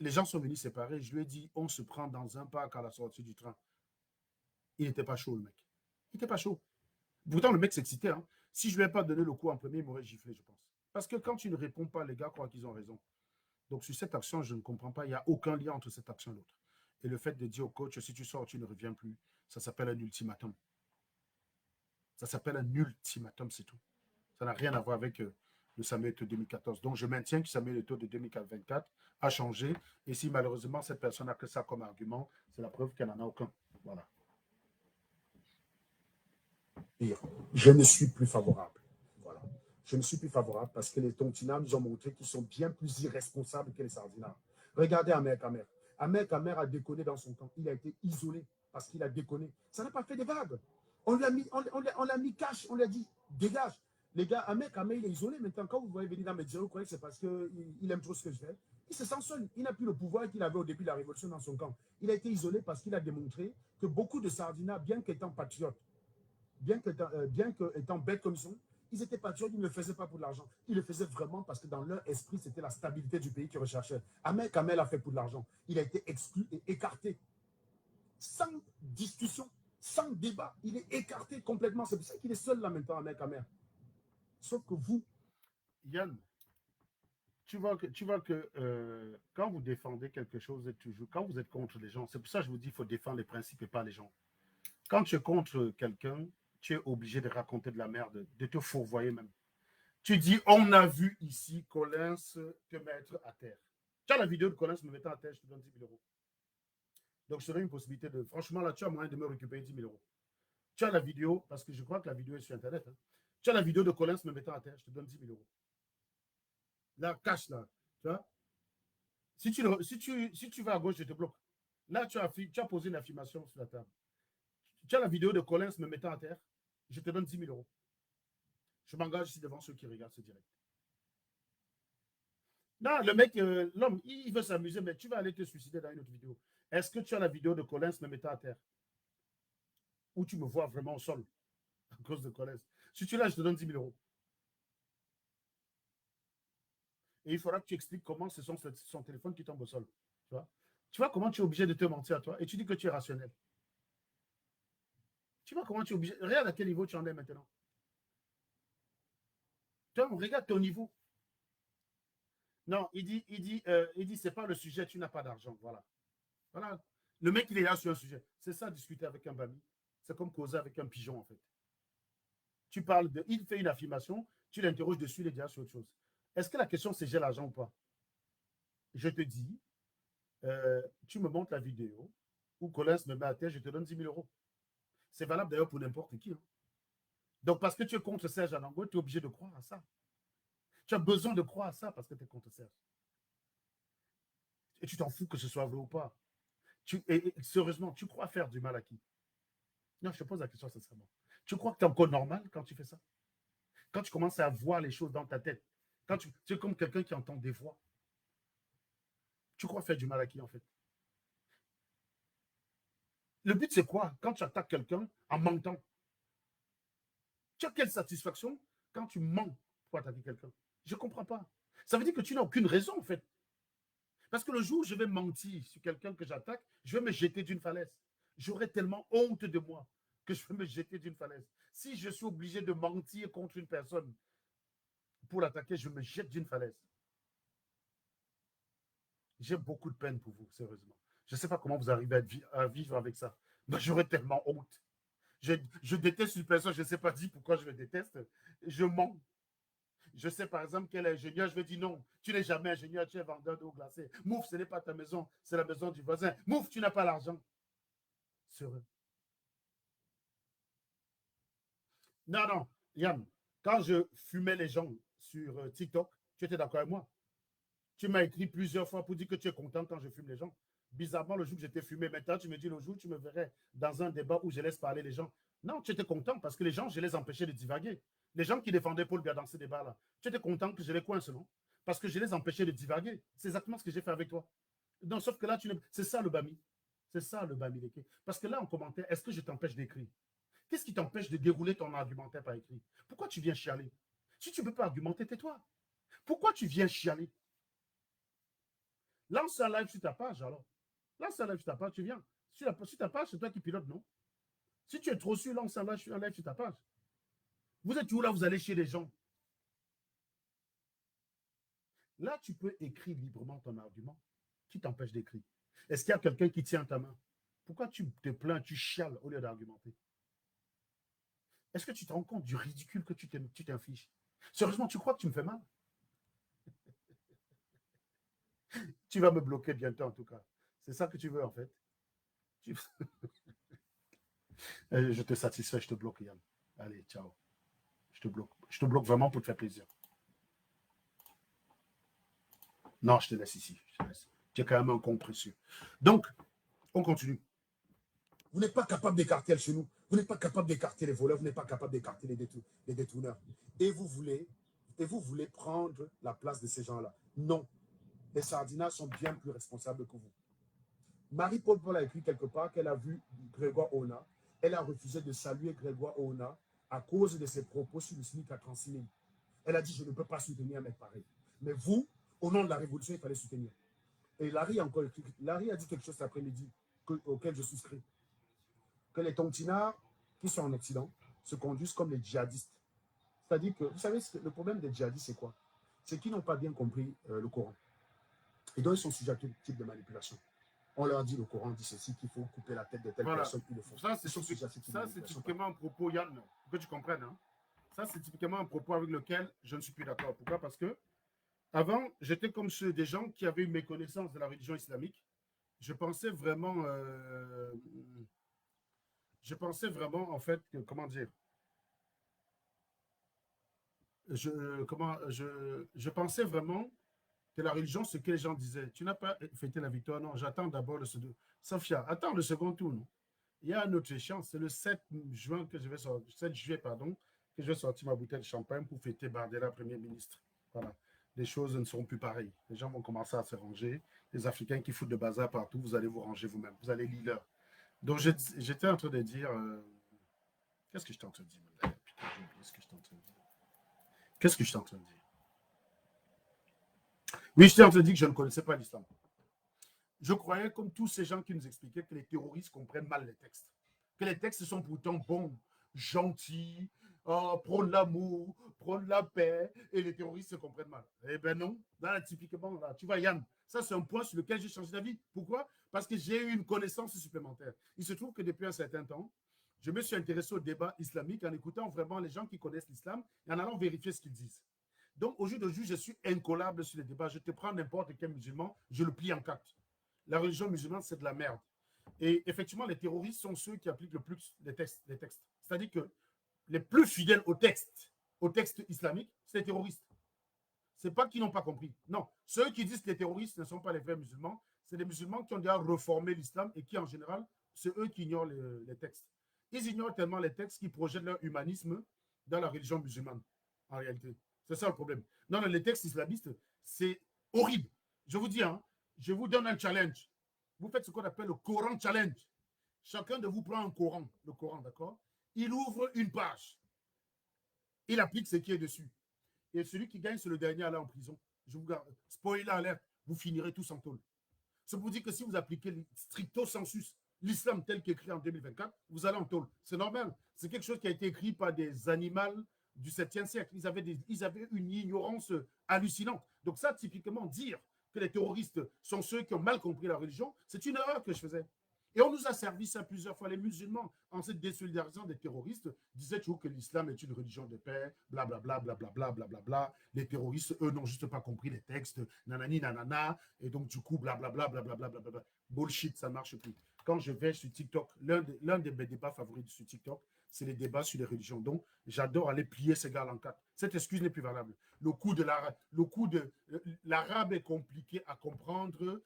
Les gens sont venus séparer. Je lui ai dit, on se prend dans un parc à la sortie du train. Il n'était pas chaud, le mec. Il n'était pas chaud. Pourtant, le mec s'excitait. Hein. Si je ne lui ai pas donné le coup en premier, il m'aurait giflé, je pense. Parce que quand tu ne réponds pas, les gars croient qu'ils ont raison. Donc, sur cette action, je ne comprends pas. Il n'y a aucun lien entre cette action et l'autre. Et le fait de dire au coach, si tu sors, tu ne reviens plus, ça s'appelle un ultimatum. Ça s'appelle un ultimatum, c'est tout. Ça n'a rien à voir avec le Samuel Eto'o 2014. Donc, je maintiens que Samuel Eto'o de 2024 a changé. Et si malheureusement, cette personne a que ça comme argument, c'est la preuve qu'elle n'en a aucun. Voilà. Et je ne suis plus favorable. Voilà. Je ne suis plus favorable parce que les Tontinats nous ont montré qu'ils sont bien plus irresponsables que les Sardinats. Regardez Ahmed Kamer. Ahmed Kamer a déconné dans son camp. Il a été isolé parce qu'il a déconné. Ça n'a pas fait des vagues. On l'a mis cash. On lui a dit, dégage. Les gars, Ahmed Kamer, il est isolé. Maintenant, quand vous voyez venir dans mes dialogues, vous croyez que c'est parce qu'il aime trop ce que je fais. Il se sent seul. Il n'a plus le pouvoir qu'il avait au début de la révolution dans son camp. Il a été isolé parce qu'il a démontré que beaucoup de Sardinats, bien qu'étant patriotes, bien qu'étant bêtes comme ils sont, ils étaient patriotes, ils ne le faisaient pas pour l'argent. Ils le faisaient vraiment parce que dans leur esprit, c'était la stabilité du pays qu'ils recherchaient. Ahmed Kamel a fait pour de l'argent. Il a été exclu et écarté. Sans discussion, sans débat. Il est écarté complètement. C'est pour ça qu'il est seul là maintenant, Ahmed Kamel. Sauf que vous... Yann, tu vois que quand vous défendez quelque chose, toujours, quand vous êtes contre les gens, c'est pour ça que je vous dis qu'il faut défendre les principes et pas les gens. Quand tu es contre quelqu'un, tu es obligé de raconter de la merde, de te fourvoyer même. Tu dis, on a vu ici Collins te mettre à terre. Tu as la vidéo de Collins me mettant à terre, je te donne 10 000 euros. Donc, je te donne une possibilité de. Franchement, là, tu as moyen de me récupérer 10 000 euros. Tu as la vidéo, parce que je crois que la vidéo est sur Internet. Hein. Tu as la vidéo de Collins me mettant à terre, je te donne 10 000 euros. Là, cache là. Tu vois? Si tu vas à gauche, je te bloque. Là, tu as posé une affirmation sur la table. Tu as la vidéo de Collins me mettant à terre, je te donne 10 000 euros. Je m'engage ici devant ceux qui regardent ce direct. Non, le mec, l'homme, il veut s'amuser, mais tu vas aller te suicider dans une autre vidéo. Est-ce que tu as la vidéo de Collins me mettant à terre? Où tu me vois vraiment au sol à cause de Collins? Si tu l'as, je te donne 10 000 euros. Et il faudra que tu expliques comment c'est son téléphone qui tombe au sol. Tu vois comment tu es obligé de te mentir à toi et tu dis que tu es rationnel. Tu vois comment tu es obligé. Regarde à quel niveau tu en es maintenant. Tom, regarde ton niveau. Non, il dit, c'est pas le sujet, tu n'as pas d'argent. Voilà. Voilà. Le mec, il est là sur un sujet. C'est ça, discuter avec un bami. C'est comme causer avec un pigeon, en fait. Tu parles de. Il fait une affirmation, tu l'interroges dessus, il est déjà sur autre chose. Est-ce que la question, c'est j'ai l'argent ou pas? Je te dis, tu me montres la vidéo où Collins me met à terre, je te donne 10 000 euros. C'est valable d'ailleurs pour n'importe qui. Hein. Donc, parce que tu es contre Serge Anango, tu es obligé de croire à ça. Tu as besoin de croire à ça parce que tu es contre Serge. Et tu t'en fous que ce soit vrai ou pas. Et sérieusement, tu crois faire du mal à qui? Non, je te pose la question sincèrement. Tu crois que tu es encore normal quand tu fais ça? Quand tu commences à voir les choses dans ta tête, quand tu es comme quelqu'un qui entend des voix, tu crois faire du mal à qui en fait? Le but, c'est quoi? Quand tu attaques quelqu'un en mentant, tu as quelle satisfaction quand tu mens pour attaquer quelqu'un? Je ne comprends pas. Ça veut dire que tu n'as aucune raison en fait. Parce que le jour où je vais mentir sur quelqu'un que j'attaque, je vais me jeter d'une falaise. J'aurai tellement honte de moi que je vais me jeter d'une falaise. Si je suis obligé de mentir contre une personne pour l'attaquer, je me jette d'une falaise. J'ai beaucoup de peine pour vous, sérieusement. Je ne sais pas comment vous arrivez à vivre avec ça. Mais j'aurais tellement honte. Je déteste une personne, je ne sais pas dire pourquoi je le déteste. Je mens. Je sais par exemple qu'elle est ingénieure, je vais dire non, tu n'es jamais ingénieur, tu es vendeur d'eau glacée. Mouf, ce n'est pas ta maison, c'est la maison du voisin. Mouf, tu n'as pas l'argent. Sérieux. Non, non, Yann, quand je fumais les gens sur TikTok, tu étais d'accord avec moi. Tu m'as écrit plusieurs fois pour dire que tu es content quand je fume les gens. Bizarrement, le jour que j'étais fumé, maintenant, tu me dis le jour où tu me verrais dans un débat où je laisse parler les gens. Non, tu étais content parce que les gens, je les empêchais de divaguer. Les gens qui défendaient Paul Biya dans ce débat-là, tu étais content que je les coince, non? Parce que je les empêchais de divaguer. C'est exactement ce que j'ai fait avec toi. Non, sauf que là, c'est ça le Bami. C'est ça le Bami. Parce que là, en commentaire, est-ce que je t'empêche d'écrire? Qu'est-ce qui t'empêche de dérouler ton argumentaire par écrit? Pourquoi tu viens chialer? Si tu ne peux pas argumenter, tais-toi. Pourquoi tu viens chialer? Lance un live sur ta page, alors. Lance un live sur ta page, tu viens. Sur ta page, c'est toi qui pilote, non? Si tu es trop sûr, lance un live sur ta page. Vous êtes où là, vous allez chez les gens. Là, tu peux écrire librement ton argument. Qui t'empêche d'écrire? Est-ce qu'il y a quelqu'un qui tient ta main? Pourquoi tu te plains, tu chiales au lieu d'argumenter? Est-ce que tu te rends compte du ridicule que tu t'infliges? Sérieusement, tu crois que tu me fais mal? Tu vas me bloquer bientôt, en tout cas. C'est ça que tu veux, en fait. Tu... je te satisfais, je te bloque, Yann. Allez, ciao. Je te bloque. Je te bloque vraiment pour te faire plaisir. Non, je te laisse ici. Je te laisse. Tu es quand même un con précieux. Donc, on continue. Vous n'êtes pas capable d'écarter chez nous. Vous n'êtes pas capable d'écarter les voleurs. Vous n'êtes pas capable d'écarter les détourneurs. Et vous voulez prendre la place de ces gens-là. Non. Les Sardinas sont bien plus responsables que vous. Marie-Paul Paul a écrit quelque part qu'elle a vu Grégoire Ona. Elle a refusé de saluer Grégoire Ona à cause de ses propos sur le SMIC à 36 000. Elle a dit, je ne peux pas soutenir un mec pareil. Mais vous, au nom de la révolution, il fallait soutenir. Et Larry a dit quelque chose cet après-midi auquel je souscris. Que les tontinards qui sont en Occident se conduisent comme les djihadistes. C'est-à-dire que, vous savez, le problème des djihadistes, c'est quoi? C'est qu'ils n'ont pas bien compris le Coran. Et donc, ils sont sujets à tout type de manipulation. On leur dit, le Coran dit ceci, qu'il faut couper la tête de telle Voilà. personne, ils le font. Ça, Ils sont sujets à cette c'est manipulation. typiquement un propos, Yann, pour que tu comprennes. Hein. Ça, c'est typiquement un propos avec lequel je ne suis plus d'accord. Pourquoi? Parce que avant, j'étais comme ceux des gens qui avaient une méconnaissance de la religion islamique. Je pensais vraiment, en fait, que, comment dire, je pensais vraiment que la religion, ce que les gens disaient. Tu n'as pas fêté la victoire, non, j'attends d'abord le second. Sophia, attends le second tour, non? Il y a un autre échéance, c'est le 7 juin que je vais sortir, 7 juillet, pardon, que je vais sortir ma bouteille de champagne pour fêter Bardella, Premier ministre. Voilà. Les choses ne seront plus pareilles. Les gens vont commencer à se ranger. Les Africains qui foutent de bazar partout, vous allez vous ranger vous-même. Vous allez lire leur. Donc, j'étais en train de dire. Qu'est-ce que je t'en train de dire? Putain, j'ai oublié ce que je t'en train de dire. Qu'est-ce que je t'en train de dire? Oui, je t'ai en train de dire que je ne connaissais pas l'islam. Je croyais, comme tous ces gens qui nous expliquaient, que les terroristes comprennent mal les textes. Que les textes sont pourtant bons, gentils, prônent l'amour, prônent la paix, et les terroristes se comprennent mal. Eh bien non, là, typiquement, là, tu vois, Yann, ça c'est un point sur lequel j'ai changé d'avis. Pourquoi? Parce que j'ai eu une connaissance supplémentaire. Il se trouve que depuis un certain temps, je me suis intéressé au débat islamique en écoutant vraiment les gens qui connaissent l'islam et en allant vérifier ce qu'ils disent. Donc, au jour d'aujourd'hui, je suis incollable sur les débats. Je te prends n'importe quel musulman, je le plie en quatre. La religion musulmane, c'est de la merde. Et effectivement, les terroristes sont ceux qui appliquent le plus les textes. C'est-à-dire que les plus fidèles au texte islamique, c'est les terroristes. Ce n'est pas qu'ils n'ont pas compris. Non, ceux qui disent que les terroristes ne sont pas les vrais musulmans, c'est les musulmans qui ont déjà reformé l'islam et qui, en général, c'est eux qui ignorent les textes. Ils ignorent tellement les textes qu'ils projettent leur humanisme dans la religion musulmane, en réalité. C'est ça le problème. Non, les textes islamistes, c'est horrible. Je vous dis, hein, je vous donne un challenge. Vous faites ce qu'on appelle le Coran Challenge. Chacun de vous prend un Coran, le Coran, d'accord? Il ouvre une page. Il applique ce qui est dessus. Et celui qui gagne, c'est le dernier à aller en prison. Je vous garde. Spoiler alert, vous finirez tous en tôle. C'est pour dire que si vous appliquez stricto sensus l'islam tel qu'écrit en 2024, vous allez en tôle. C'est normal. C'est quelque chose qui a été écrit par des animaux du 7e siècle. Ils avaient une ignorance hallucinante. Donc ça, typiquement, dire que les terroristes sont ceux qui ont mal compris la religion, c'est une erreur que je faisais. Et on nous a servi ça plusieurs fois. Les musulmans, en se désolidarisant des terroristes, disaient toujours que l'islam est une religion de paix, blablabla, blablabla, blablabla. Les terroristes, eux, n'ont juste pas compris les textes, nanani, nanana, et donc du coup, blablabla, blablabla, blablabla. Bullshit, ça ne marche plus. Quand je vais sur TikTok, l'un de mes débats favoris sur TikTok, c'est les débats sur les religions. Donc, j'adore aller plier ces gars en quatre. Cette excuse n'est plus valable. Le coup de l'arabe est compliqué à comprendre.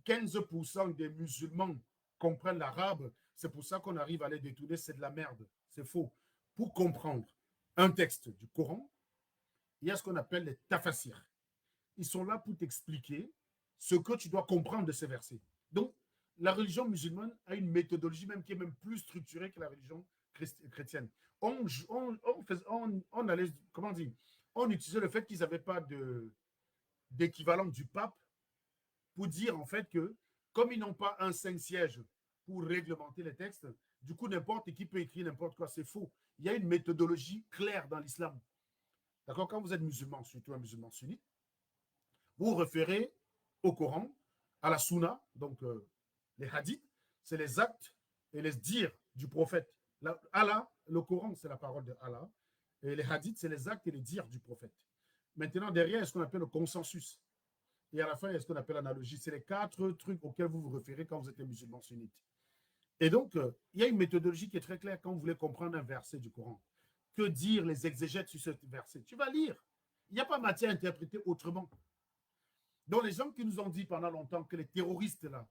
15% des musulmans comprennent l'arabe. C'est pour ça qu'on arrive à les détourner. C'est de la merde. C'est faux. Pour comprendre un texte du Coran, il y a ce qu'on appelle les tafasirs. Ils sont là pour t'expliquer ce que tu dois comprendre de ces versets. Donc, la religion musulmane a une méthodologie même qui est même plus structurée que la religion chrétienne. On allait, comment dire, on utilisait le fait qu'ils n'avaient pas d'équivalent du pape pour dire en fait que comme ils n'ont pas un Saint-Siège pour réglementer les textes, du coup, n'importe qui peut écrire n'importe quoi. C'est faux. Il y a une méthodologie claire dans l'islam. D'accord? Quand vous êtes musulman, surtout un musulman sunnite, vous vous référez au Coran, à la Sunna, donc les hadiths, c'est les actes et les dires du prophète. Allah, le Coran, c'est la parole de Allah, et les hadiths, c'est les actes et les dires du prophète. Maintenant, derrière, il y a ce qu'on appelle le consensus. Et à la fin, il y a ce qu'on appelle l'analogie. C'est les 4 trucs auxquels vous vous référez quand vous êtes un musulman sunnite. Et donc, il y a une méthodologie qui est très claire quand vous voulez comprendre un verset du Coran. Que dire les exégètes sur ce verset? Tu vas lire. Il n'y a pas matière à interpréter autrement. Donc, les gens qui nous ont dit pendant longtemps que les terroristes, là,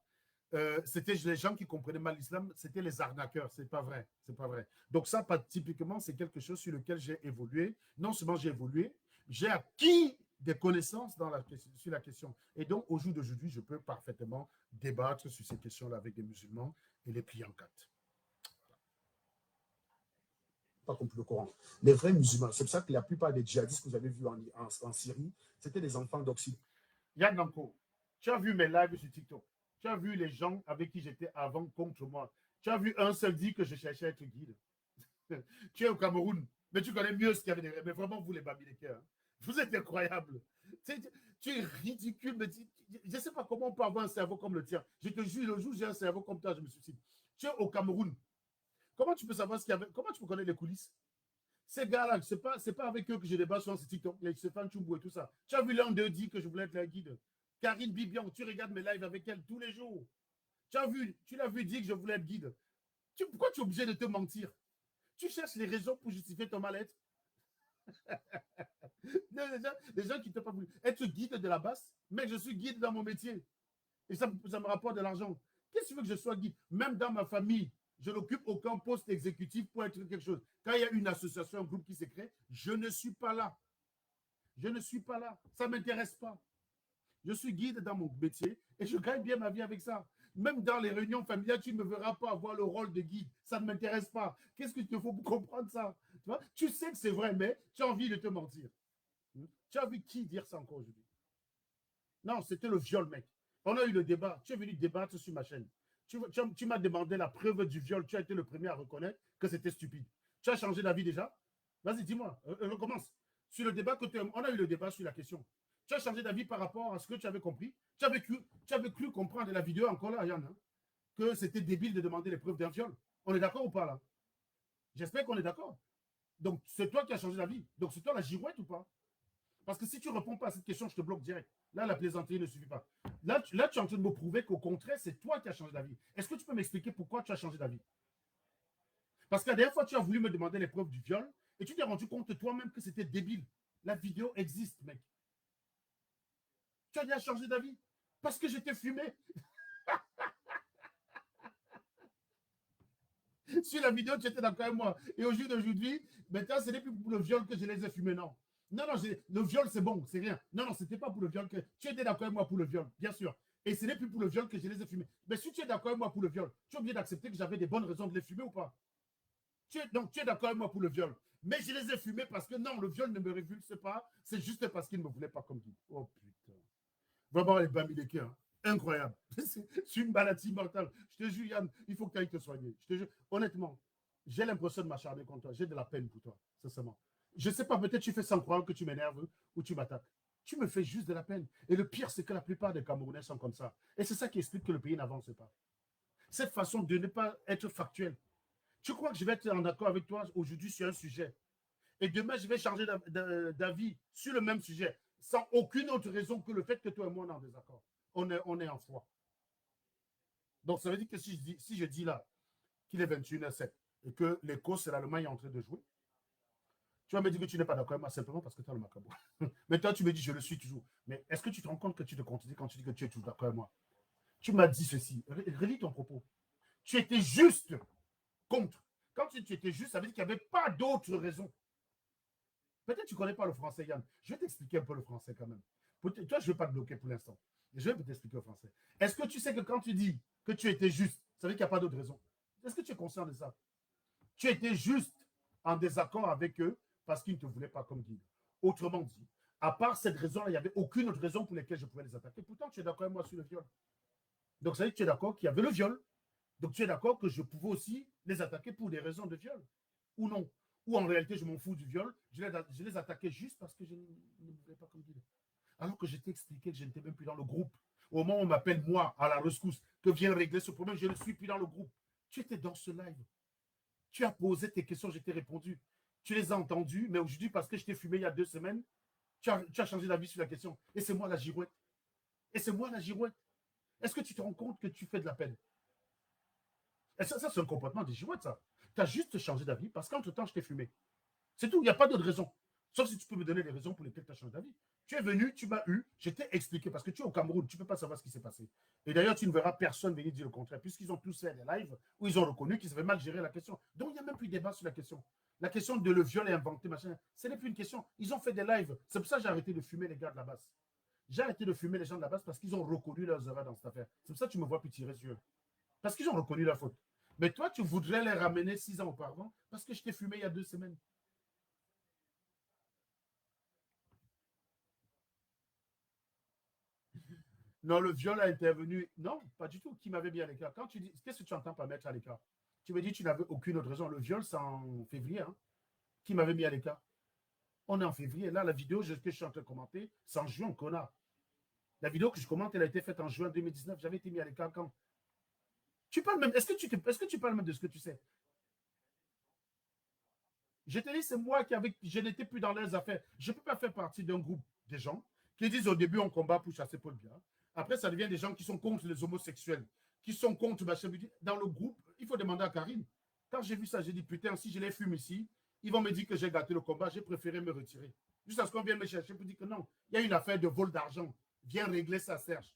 c'était les gens qui comprenaient mal l'islam, c'était les arnaqueurs. C'est pas vrai. C'est pas vrai. Donc, ça, typiquement, c'est quelque chose sur lequel j'ai évolué. Non seulement j'ai évolué, j'ai acquis des connaissances sur la question. Et donc, au jour d'aujourd'hui, je peux parfaitement débattre sur ces questions-là avec des musulmans et les plier en quatre. Pas compris le Coran. Les vrais musulmans, c'est pour ça que la plupart des djihadistes que vous avez vus en Syrie, c'était des enfants d'Occident. Yann Nanko, tu as vu mes lives sur TikTok. Tu as vu les gens avec qui j'étais avant contre moi. Tu as vu un seul dire que je cherchais à être guide. Tu es au Cameroun, mais tu connais mieux ce qu'il y avait derrière. Mais vraiment, vous les Bamileke, hein. Vous êtes incroyables. Tu es ridicule. Mais je ne sais pas comment on peut avoir un cerveau comme le tien. Je te jure, le jour où j'ai un cerveau comme toi, je me suicide. Tu es au Cameroun. Comment tu peux savoir ce qu'il y avait? Comment tu peux connaître les coulisses? Ces gars-là, ce n'est pas avec eux que je débat sur ce TikTok, les Stéphane Chumbo et tout ça. Tu as vu l'un d'eux dire que je voulais être la guide. Karine Bibian, tu regardes mes lives avec elle tous les jours. Tu l'as vu dire que je voulais être guide. Pourquoi tu es obligé de te mentir? Tu cherches les raisons pour justifier ton mal-être. Les gens qui ne t'ont pas voulu être guide de la basse, mais je suis guide dans mon métier. Et ça me rapporte de l'argent. Qu'est-ce que tu veux que je sois guide? Même dans ma famille, je n'occupe aucun poste exécutif pour être quelque chose. Quand il y a une association, un groupe qui se crée, je ne suis pas là. Je ne suis pas là. Ça ne m'intéresse pas. Je suis guide dans mon métier et je gagne bien ma vie avec ça. Même dans les réunions familiales, tu ne me verras pas avoir le rôle de guide. Ça ne m'intéresse pas. Qu'est-ce qu'il te faut pour comprendre ça? Tu sais que c'est vrai, mais tu as envie de te mentir. Tu as vu qui dire ça encore aujourd'hui? Non, c'était le viol, mec. On a eu le débat. Tu es venu débattre sur ma chaîne. Tu m'as demandé la preuve du viol. Tu as été le premier à reconnaître que c'était stupide. Tu as changé d'avis déjà? Vas-y, dis-moi. Recommence. Sur le débat, on a eu le débat sur la question. Tu as changé d'avis par rapport à ce que tu avais compris. Tu avais cru comprendre la vidéo encore là, Yann, hein, que c'était débile de demander les preuves d'un viol. On est d'accord ou pas là? J'espère qu'on est d'accord. Donc, c'est toi qui as changé d'avis. Donc, c'est toi la girouette ou pas? Parce que si tu ne réponds pas à cette question, je te bloque direct. Là, la plaisanterie ne suffit pas. Là, tu es en train de me prouver qu'au contraire, c'est toi qui as changé d'avis. Est-ce que tu peux m'expliquer pourquoi tu as changé d'avis? Parce que la dernière fois, tu as voulu me demander les preuves du viol et tu t'es rendu compte toi-même que c'était débile. La vidéo existe, mec. Tu as déjà changé d'avis parce que j'étais fumé. Sur la vidéo, tu étais d'accord avec moi. Et au jour d'aujourd'hui, maintenant, ce n'est plus pour le viol que je les ai fumés, non. Non, le viol, c'est bon, c'est rien. Non, ce n'était pas pour le viol que... Tu étais d'accord avec moi pour le viol, bien sûr. Et ce n'est plus pour le viol que je les ai fumés. Mais si tu es d'accord avec moi pour le viol, tu es obligé d'accepter que j'avais des bonnes raisons de les fumer ou pas? Donc, tu es d'accord avec moi pour le viol. Mais je les ai fumés parce que non, le viol ne me révulse pas. C'est juste parce qu'il ne me voulait pas comme dit. Oh putain. Vraiment, les Bamileke, hein. Incroyable. C'est une maladie mortelle. Je te jure, Yann, il faut que tu ailles te soigner. Je te jure, honnêtement, j'ai l'impression de m'acharner contre toi. J'ai de la peine pour toi, sincèrement. Je ne sais pas, peut-être tu fais sans croire que tu m'énerves ou tu m'attaques. Tu me fais juste de la peine. Et le pire, c'est que la plupart des Camerounais sont comme ça. Et c'est ça qui explique que le pays n'avance pas. Cette façon de ne pas être factuel. Tu crois que je vais être en accord avec toi aujourd'hui sur un sujet et demain, je vais changer d'avis sur le même sujet sans aucune autre raison que le fait que toi et moi, on est en désaccord. On est en foi. Donc, ça veut dire que si je dis là qu'il est 21h07 et que l'Écosse et l'Allemagne sont en train de jouer, tu vas me dire que tu n'es pas d'accord avec moi simplement parce que tu as le macabre. Mais toi, tu me dis, je le suis toujours. Mais est-ce que tu te rends compte que tu te contredis quand tu dis que tu es toujours d'accord avec moi? Tu m'as dit ceci. Relis ton propos. Tu étais juste contre. Quand tu étais juste, ça veut dire qu'il n'y avait pas d'autre raison. Peut-être que tu ne connais pas le français, Yann. Je vais t'expliquer un peu le français quand même. Toi, je ne vais pas te bloquer pour l'instant. Je vais t'expliquer le français. Est-ce que tu sais que quand tu dis que tu étais juste, ça veut dire qu'il n'y a pas d'autre raison? Est-ce que tu es conscient de ça? Tu étais juste en désaccord avec eux parce qu'ils ne te voulaient pas comme guide. Autrement dit, à part cette raison-là, il n'y avait aucune autre raison pour laquelle je pouvais les attaquer. Pourtant, tu es d'accord avec moi sur le viol. Donc, ça veut dire que tu es d'accord qu'il y avait le viol. Donc, tu es d'accord que je pouvais aussi les attaquer pour des raisons de viol. Ou non? Ou en réalité, je m'en fous du viol. Je les attaquais juste parce que je ne voulais pas comme guide. Alors que je t'ai expliqué que je n'étais même plus dans le groupe. Au moment où on m'appelle, moi, à la rescousse, que vient régler ce problème, je ne suis plus dans le groupe. Tu étais dans ce live. Tu as posé tes questions, je t'ai répondu. Tu les as entendues, mais aujourd'hui, parce que je t'ai fumé il y a 2 semaines, tu as changé d'avis sur la question. Et c'est moi la girouette. Et c'est moi la girouette. Est-ce que tu te rends compte que tu fais de la peine? Et ça c'est un comportement de girouette, ça. Tu as juste changé d'avis parce qu'entre-temps, je t'ai fumé. C'est tout, il n'y a pas d'autre raison. Sauf si tu peux me donner les raisons pour lesquelles tu as changé d'avis. Tu es venu, tu m'as eu, je t'ai expliqué, parce que tu es au Cameroun, tu ne peux pas savoir ce qui s'est passé. Et d'ailleurs, tu ne verras personne venir dire le contraire, puisqu'ils ont tous fait des lives où ils ont reconnu qu'ils avaient mal géré la question. Donc, il n'y a même plus de débat sur la question. La question de le viol est inventé, machin, ce n'est plus une question. Ils ont fait des lives. C'est pour ça que j'ai arrêté de fumer les gars de la base. J'ai arrêté de fumer les gens de la base parce qu'ils ont reconnu leurs erreurs dans cette affaire. C'est pour ça que tu me vois plus tirer sur eux. Parce qu'ils ont reconnu leur faute. Mais toi, tu voudrais les ramener 6 ans auparavant parce que je t'ai fumé il y a 2 semaines. Non, le viol a intervenu. Non, pas du tout. Qui m'avait mis à l'écart? Quand tu dis, qu'est-ce que tu entends par mettre à l'écart? Tu me dis que tu n'avais aucune autre raison. Le viol, c'est en février. Hein? Qui m'avait mis à l'écart? On est en février. Là, la vidéo que je suis en train de commenter, c'est en juin, connard. La vidéo que je commente, elle a été faite en juin 2019. J'avais été mis à l'écart quand? Tu parles même. Est-ce que tu parles même de ce que tu sais? Je te dis, c'est moi je n'étais plus dans leurs affaires. Je ne peux pas faire partie d'un groupe de gens qui disent au début on combat pour chasser Paul Biya. Après, ça devient des gens qui sont contre les homosexuels, qui sont contre machin. Dans le groupe, il faut demander à Karine. Quand j'ai vu ça, j'ai dit putain, si je les fume ici, ils vont me dire que j'ai gâté le combat, j'ai préféré me retirer. Jusqu'à ce qu'on vienne me chercher pour dire que non, il y a une affaire de vol d'argent. Viens régler ça, Serge.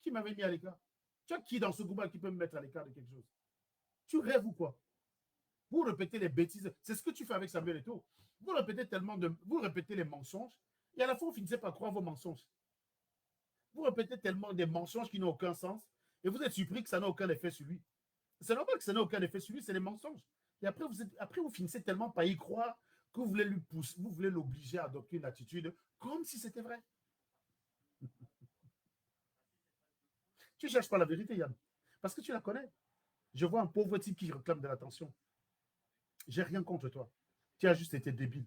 Qui m'avait mis à l'écart? Tu as qui dans ce groupe qui peut me mettre à l'écart de quelque chose? Tu rêves ou quoi? Vous répétez les bêtises. C'est ce que tu fais avec Samuel Eto'o. Vous répétez les mensonges et à la fin, vous finissez par croire vos mensonges. Vous répétez tellement des mensonges qui n'ont aucun sens et vous êtes surpris que ça n'a aucun effet sur lui. C'est normal que ça n'a aucun effet sur lui, c'est les mensonges. Et après, vous finissez tellement par y croire que vous voulez lui pousser, vous voulez l'obliger à adopter une attitude comme si c'était vrai. Tu ne cherches pas la vérité, Yann, parce que tu la connais. Je vois un pauvre type qui réclame de l'attention. J'ai rien contre toi. Tu as juste été débile.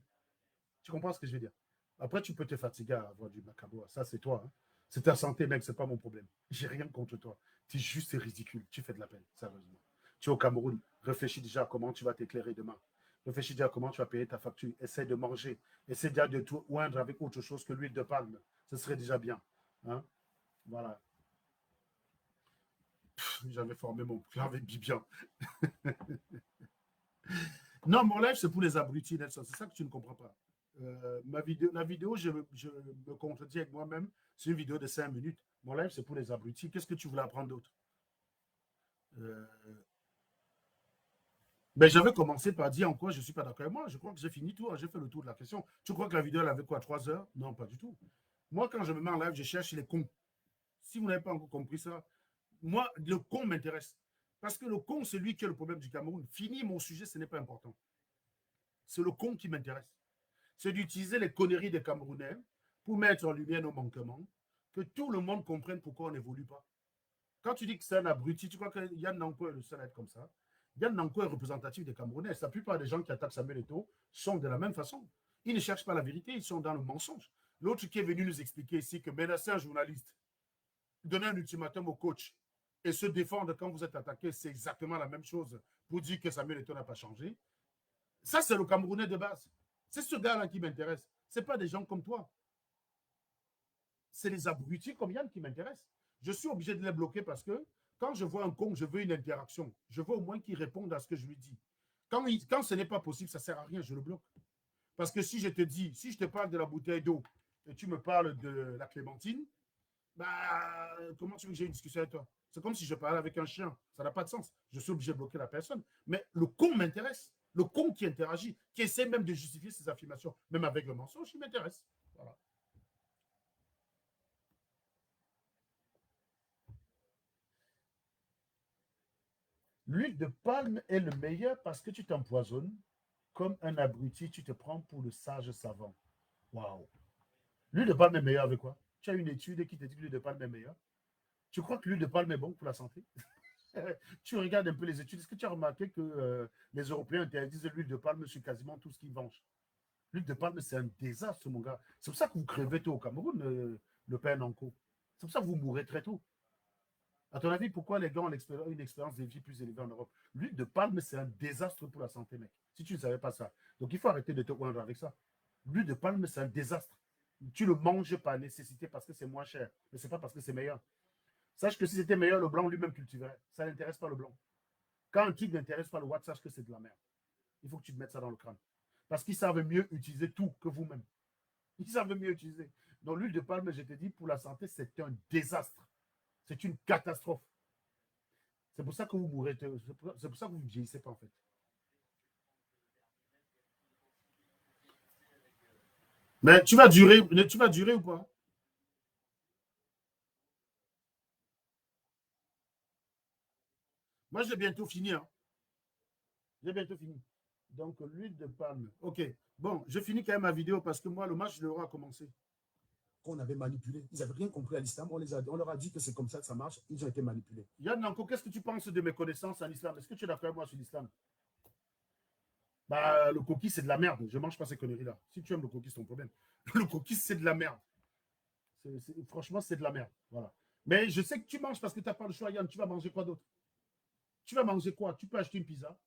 Tu comprends ce que je veux dire? Après, tu peux te fatiguer à avoir du macabre. Ça, c'est toi. Hein. C'est ta santé, mec. C'est pas mon problème. J'ai rien contre toi. Tu es juste ridicule. Tu fais de la peine, sérieusement. Tu es au Cameroun. Réfléchis déjà à comment tu vas t'éclairer demain. Réfléchis déjà à comment tu vas payer ta facture. Essaie de manger. Essaie déjà de tout oindre avec autre chose que l'huile de palme. Ce serait déjà bien. Hein? Voilà. J'avais formé mon plan avec Bibian. Non, mon live, c'est pour les abrutis, Nelson. C'est ça que tu ne comprends pas. La vidéo, je me contredis avec moi-même. C'est une vidéo de 5 minutes. Mon live, c'est pour les abrutis. Qu'est-ce que tu voulais apprendre d'autre? Mais j'avais commencé par dire en quoi je ne suis pas d'accord avec moi. Je crois que j'ai fini tout. J'ai fait le tour de la question. Tu crois que la vidéo, elle avait quoi, 3 heures? Non, pas du tout. Moi, quand je me mets en live, je cherche les cons. Si vous n'avez pas encore compris ça, moi, le con m'intéresse. Parce que le con, c'est lui qui a le problème du Cameroun. Fini mon sujet, ce n'est pas important. C'est le con qui m'intéresse. C'est d'utiliser les conneries des Camerounais pour mettre en lumière nos manquements, que tout le monde comprenne pourquoi on n'évolue pas. Quand tu dis que c'est un abruti, tu crois que Yann Nanko est le seul à être comme ça? Yann Nanko est représentatif des Camerounais. La plupart des gens qui attaquent Samuel Eto'o sont de la même façon. Ils ne cherchent pas la vérité, ils sont dans le mensonge. L'autre qui est venu nous expliquer ici que menacer un journaliste, donner un ultimatum au coach et se défendre quand vous êtes attaqué, c'est exactement la même chose pour dire que Samuel Eto'o n'a pas changé. Ça, c'est le Camerounais de base. C'est ce gars-là qui m'intéresse. Ce n'est pas des gens comme toi. C'est les abrutis comme Yann qui m'intéressent. Je suis obligé de les bloquer parce que quand je vois un con, je veux une interaction. Je veux au moins qu'il réponde à ce que je lui dis. Quand ce n'est pas possible, ça ne sert à rien, je le bloque. Parce que si je te dis, si je te parle de la bouteille d'eau et tu me parles de la clémentine, bah, comment tu veux que j'ai une discussion avec toi? C'est comme si je parlais avec un chien. Ça n'a pas de sens. Je suis obligé de bloquer la personne. Mais le con m'intéresse. Le con qui interagit, qui essaie même de justifier ses affirmations, même avec le mensonge, il m'intéresse. Voilà. L'huile de palme est le meilleur parce que tu t'empoisonnes. Comme un abruti, tu te prends pour le sage savant. Waouh. L'huile de palme est meilleure avec quoi? Tu as une étude qui te dit que l'huile de palme est meilleure. Tu crois que l'huile de palme est bon pour la santé? Tu regardes un peu les études. Est-ce que tu as remarqué que les Européens interdisent l'huile de palme sur quasiment tout ce qu'ils vendent? L'huile de palme, c'est un désastre, mon gars. C'est pour ça que vous crevez tôt au Cameroun, le père Nanko. C'est pour ça que vous mourrez très tôt. À ton avis, pourquoi les gars ont une expérience de vie plus élevée en Europe? L'huile de palme, c'est un désastre pour la santé, mec. Si tu ne savais pas ça. Donc, il faut arrêter de te oindre avec ça. L'huile de palme, c'est un désastre. Tu le manges par nécessité parce que c'est moins cher. Mais ce n'est pas parce que c'est meilleur. Sache que si c'était meilleur, le blanc lui-même cultiverait. Ça n'intéresse pas le blanc. Quand un truc n'intéresse pas le Watt, sache que c'est de la merde. Il faut que tu te mettes ça dans le crâne. Parce qu'ils savent mieux utiliser tout que vous-même. Ils savent mieux utiliser. Donc, l'huile de palme, je te dis, pour la santé, c'est un désastre. C'est une catastrophe. C'est pour ça que vous mourrez. C'est pour ça que vous ne vieillissez pas, en fait. Mais tu vas durer ou pas? Moi, j'ai bientôt fini. Hein. J'ai bientôt fini. Donc, l'huile de palme. OK. Bon, je finis quand même ma vidéo parce que moi, le match de l'Euro a commencé. Qu'on avait manipulé. Ils n'avaient rien compris à l'islam. On leur a dit que c'est comme ça que ça marche. Ils ont été manipulés. Yann Nanko, qu'est-ce que tu penses de mes connaissances en islam? Est-ce que tu es d'accord avec moi sur l'islam? Bah, le coquille, c'est de la merde. Je mange pas ces conneries-là. Si tu aimes le coquille, c'est ton problème. Le coquille, c'est de la merde. Franchement, c'est de la merde. Voilà. Mais je sais que tu manges parce que tu n'as pas le choix, Yann. Tu vas manger quoi d'autre? Tu vas manger quoi? Tu peux acheter une pizza.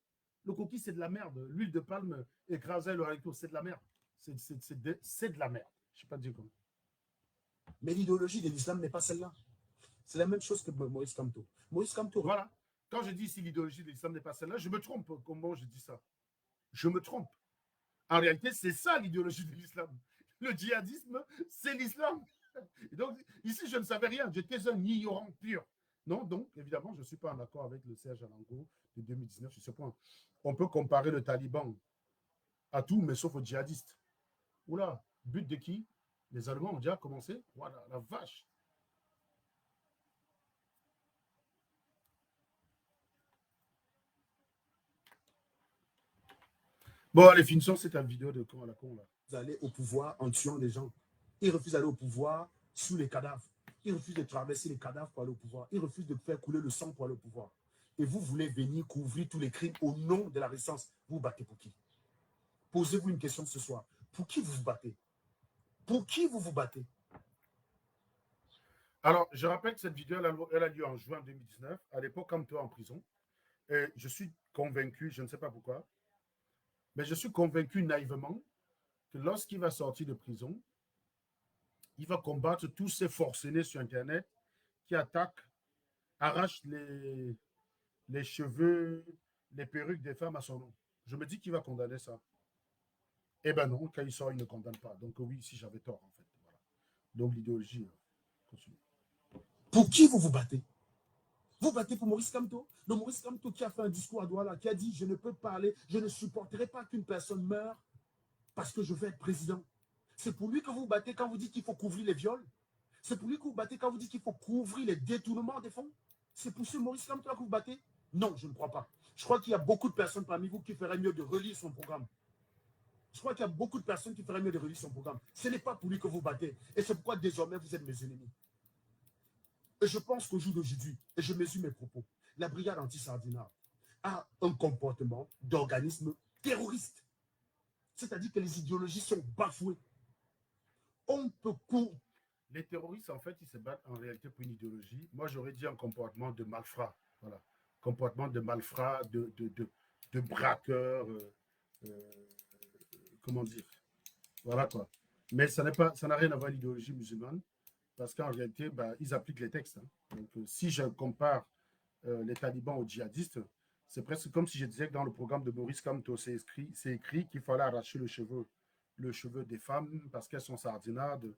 Le coquille, c'est de la merde. L'huile de palme écrasée, le haricot, c'est de la merde. C'est de la merde. Je ne sais pas dire comment. Mais l'idéologie de l'islam n'est pas celle-là. C'est la même chose que Maurice Kamto. Maurice Kamto. Voilà. Quand je dis si l'idéologie de l'islam n'est pas celle-là, je me trompe. Comment je dis ça? Je me trompe. En réalité, c'est ça l'idéologie de l'islam. Le djihadisme, c'est l'islam. Donc, ici, je ne savais rien. J'étais un ignorant pur. Non, donc, évidemment, je ne suis pas en accord avec le Serge Alango de 2019 sur ce point. On peut comparer le Taliban à tout, mais sauf aux djihadistes. Oula, but de qui? Les Allemands ont déjà commencé. Voilà, la vache. Bon, allez, finissons cette vidéo de con à la con, là. Vous allez au pouvoir en tuant des gens. Ils refusent d'aller au pouvoir sous les cadavres. Ils refusent de traverser les cadavres pour aller au pouvoir. Ils refusent de faire couler le sang pour aller au pouvoir. Et vous voulez venir couvrir tous les crimes au nom de la résistance. Vous vous battez pour qui? Posez-vous une question ce soir. Pour qui vous vous battez? Pour qui vous vous battez? Alors, je rappelle que cette vidéo, elle a lieu en juin 2019, à l'époque, comme toi, en prison. Et je suis convaincu, je ne sais pas pourquoi, mais je suis convaincu naïvement que lorsqu'il va sortir de prison, il va combattre tous ces forcenés sur Internet qui attaquent, arrachent les cheveux, les perruques des femmes à son nom. Je me dis qu'il va condamner ça. Eh ben non, quand il sort, il ne condamne pas. Donc oui, si j'avais tort, en fait. Voilà. Donc l'idéologie continue. Pour qui vous vous battez? Vous battez pour Maurice Kamto? Le Maurice Kamto qui a fait un discours à Douala, qui a dit « Je ne peux parler, je ne supporterai pas qu'une personne meure parce que je veux être président ». C'est pour lui que vous vous battez quand vous dites qu'il faut couvrir les viols. C'est pour lui que vous battez quand vous dites qu'il faut couvrir les détournements des fonds. C'est pour ce Maurice Kamto que vous battez? Non, je ne crois pas. Je crois qu'il y a beaucoup de personnes parmi vous qui feraient mieux de relire son programme. Je crois qu'il y a beaucoup de personnes qui feraient mieux de relire son programme. Ce n'est pas pour lui que vous battez. Et c'est pourquoi désormais vous êtes mes ennemis. Et je pense qu'au jour d'aujourd'hui, et je mesure mes propos, la brigade anti-Sardinat a un comportement d'organisme terroriste. C'est-à-dire que les idéologies sont bafouées. On peut Les terroristes, en fait, ils se battent en réalité pour une idéologie. Moi, j'aurais dit un comportement de malfrat. Voilà. Comportement de malfrat, de braqueur. Comment dire? Voilà quoi. Mais ça n'a rien à voir avec l'idéologie musulmane. Parce qu'en réalité, bah, ils appliquent les textes. Hein. Donc, si je compare les talibans aux djihadistes, c'est presque comme si je disais que dans le programme de Maurice Kamto, c'est écrit qu'il fallait arracher le cheveu des femmes parce qu'elles sont sardinades,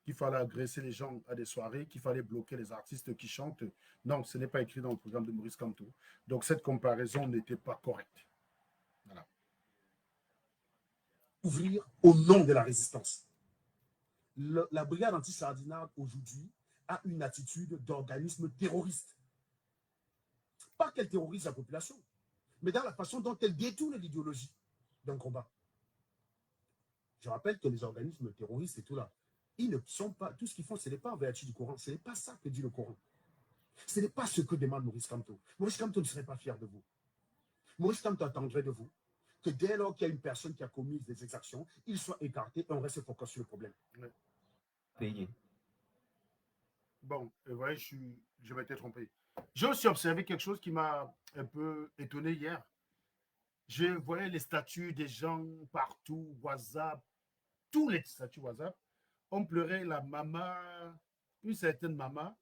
qu'il fallait agresser les gens à des soirées, qu'il fallait bloquer les artistes qui chantent. Non, ce n'est pas écrit dans le programme de Maurice Kamto. Donc, cette comparaison n'était pas correcte. Voilà. Ouvrir au nom de la résistance. La brigade anti-Sardinat aujourd'hui a une attitude d'organisme terroriste. Pas qu'elle terrorise la population, mais dans la façon dont elle détourne l'idéologie d'un combat. Je rappelle que les organismes terroristes et tout là, ils ne sont pas, tout ce qu'ils font, ce n'est pas en vertu du Coran, ce n'est pas ça que dit le Coran. Ce n'est pas ce que demande Maurice Kamto. Maurice Kamto ne serait pas fier de vous. Maurice Kamto attendrait de vous que dès lors qu'il y a une personne qui a commis des exactions, il soit écarté et on reste focus sur le problème. Ouais. Payé. Bon, vous voyez, je m'étais trompé. J'ai aussi observé quelque chose qui m'a un peu étonné hier. Je voyais les statuts des gens partout, WhatsApp, tous les statuts WhatsApp. On pleurait la maman, une certaine maman,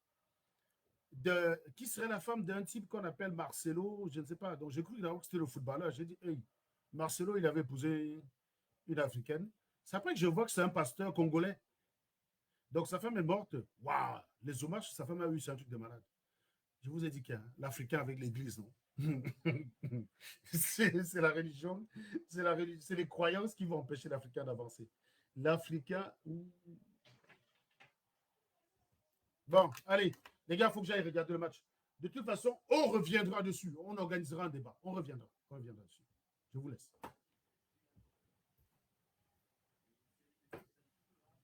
qui serait la femme d'un type qu'on appelle Marcelo, je ne sais pas. Donc j'ai cru que c'était le footballeur. J'ai dit, hey, Marcelo, il avait épousé une africaine. C'est après que je vois que c'est un pasteur congolais. Donc sa femme est morte. Waouh, les hommages sa femme a eu, c'est un truc de malade. Je vous ai dit qu'il y a l'Africain avec l'Église, non? C'est la religion, c'est les croyances qui vont empêcher l'Africain d'avancer. L'Africain. Bon, allez, les gars, il faut que j'aille regarder le match. De toute façon, on reviendra dessus. On organisera un débat. On reviendra dessus. Je vous laisse.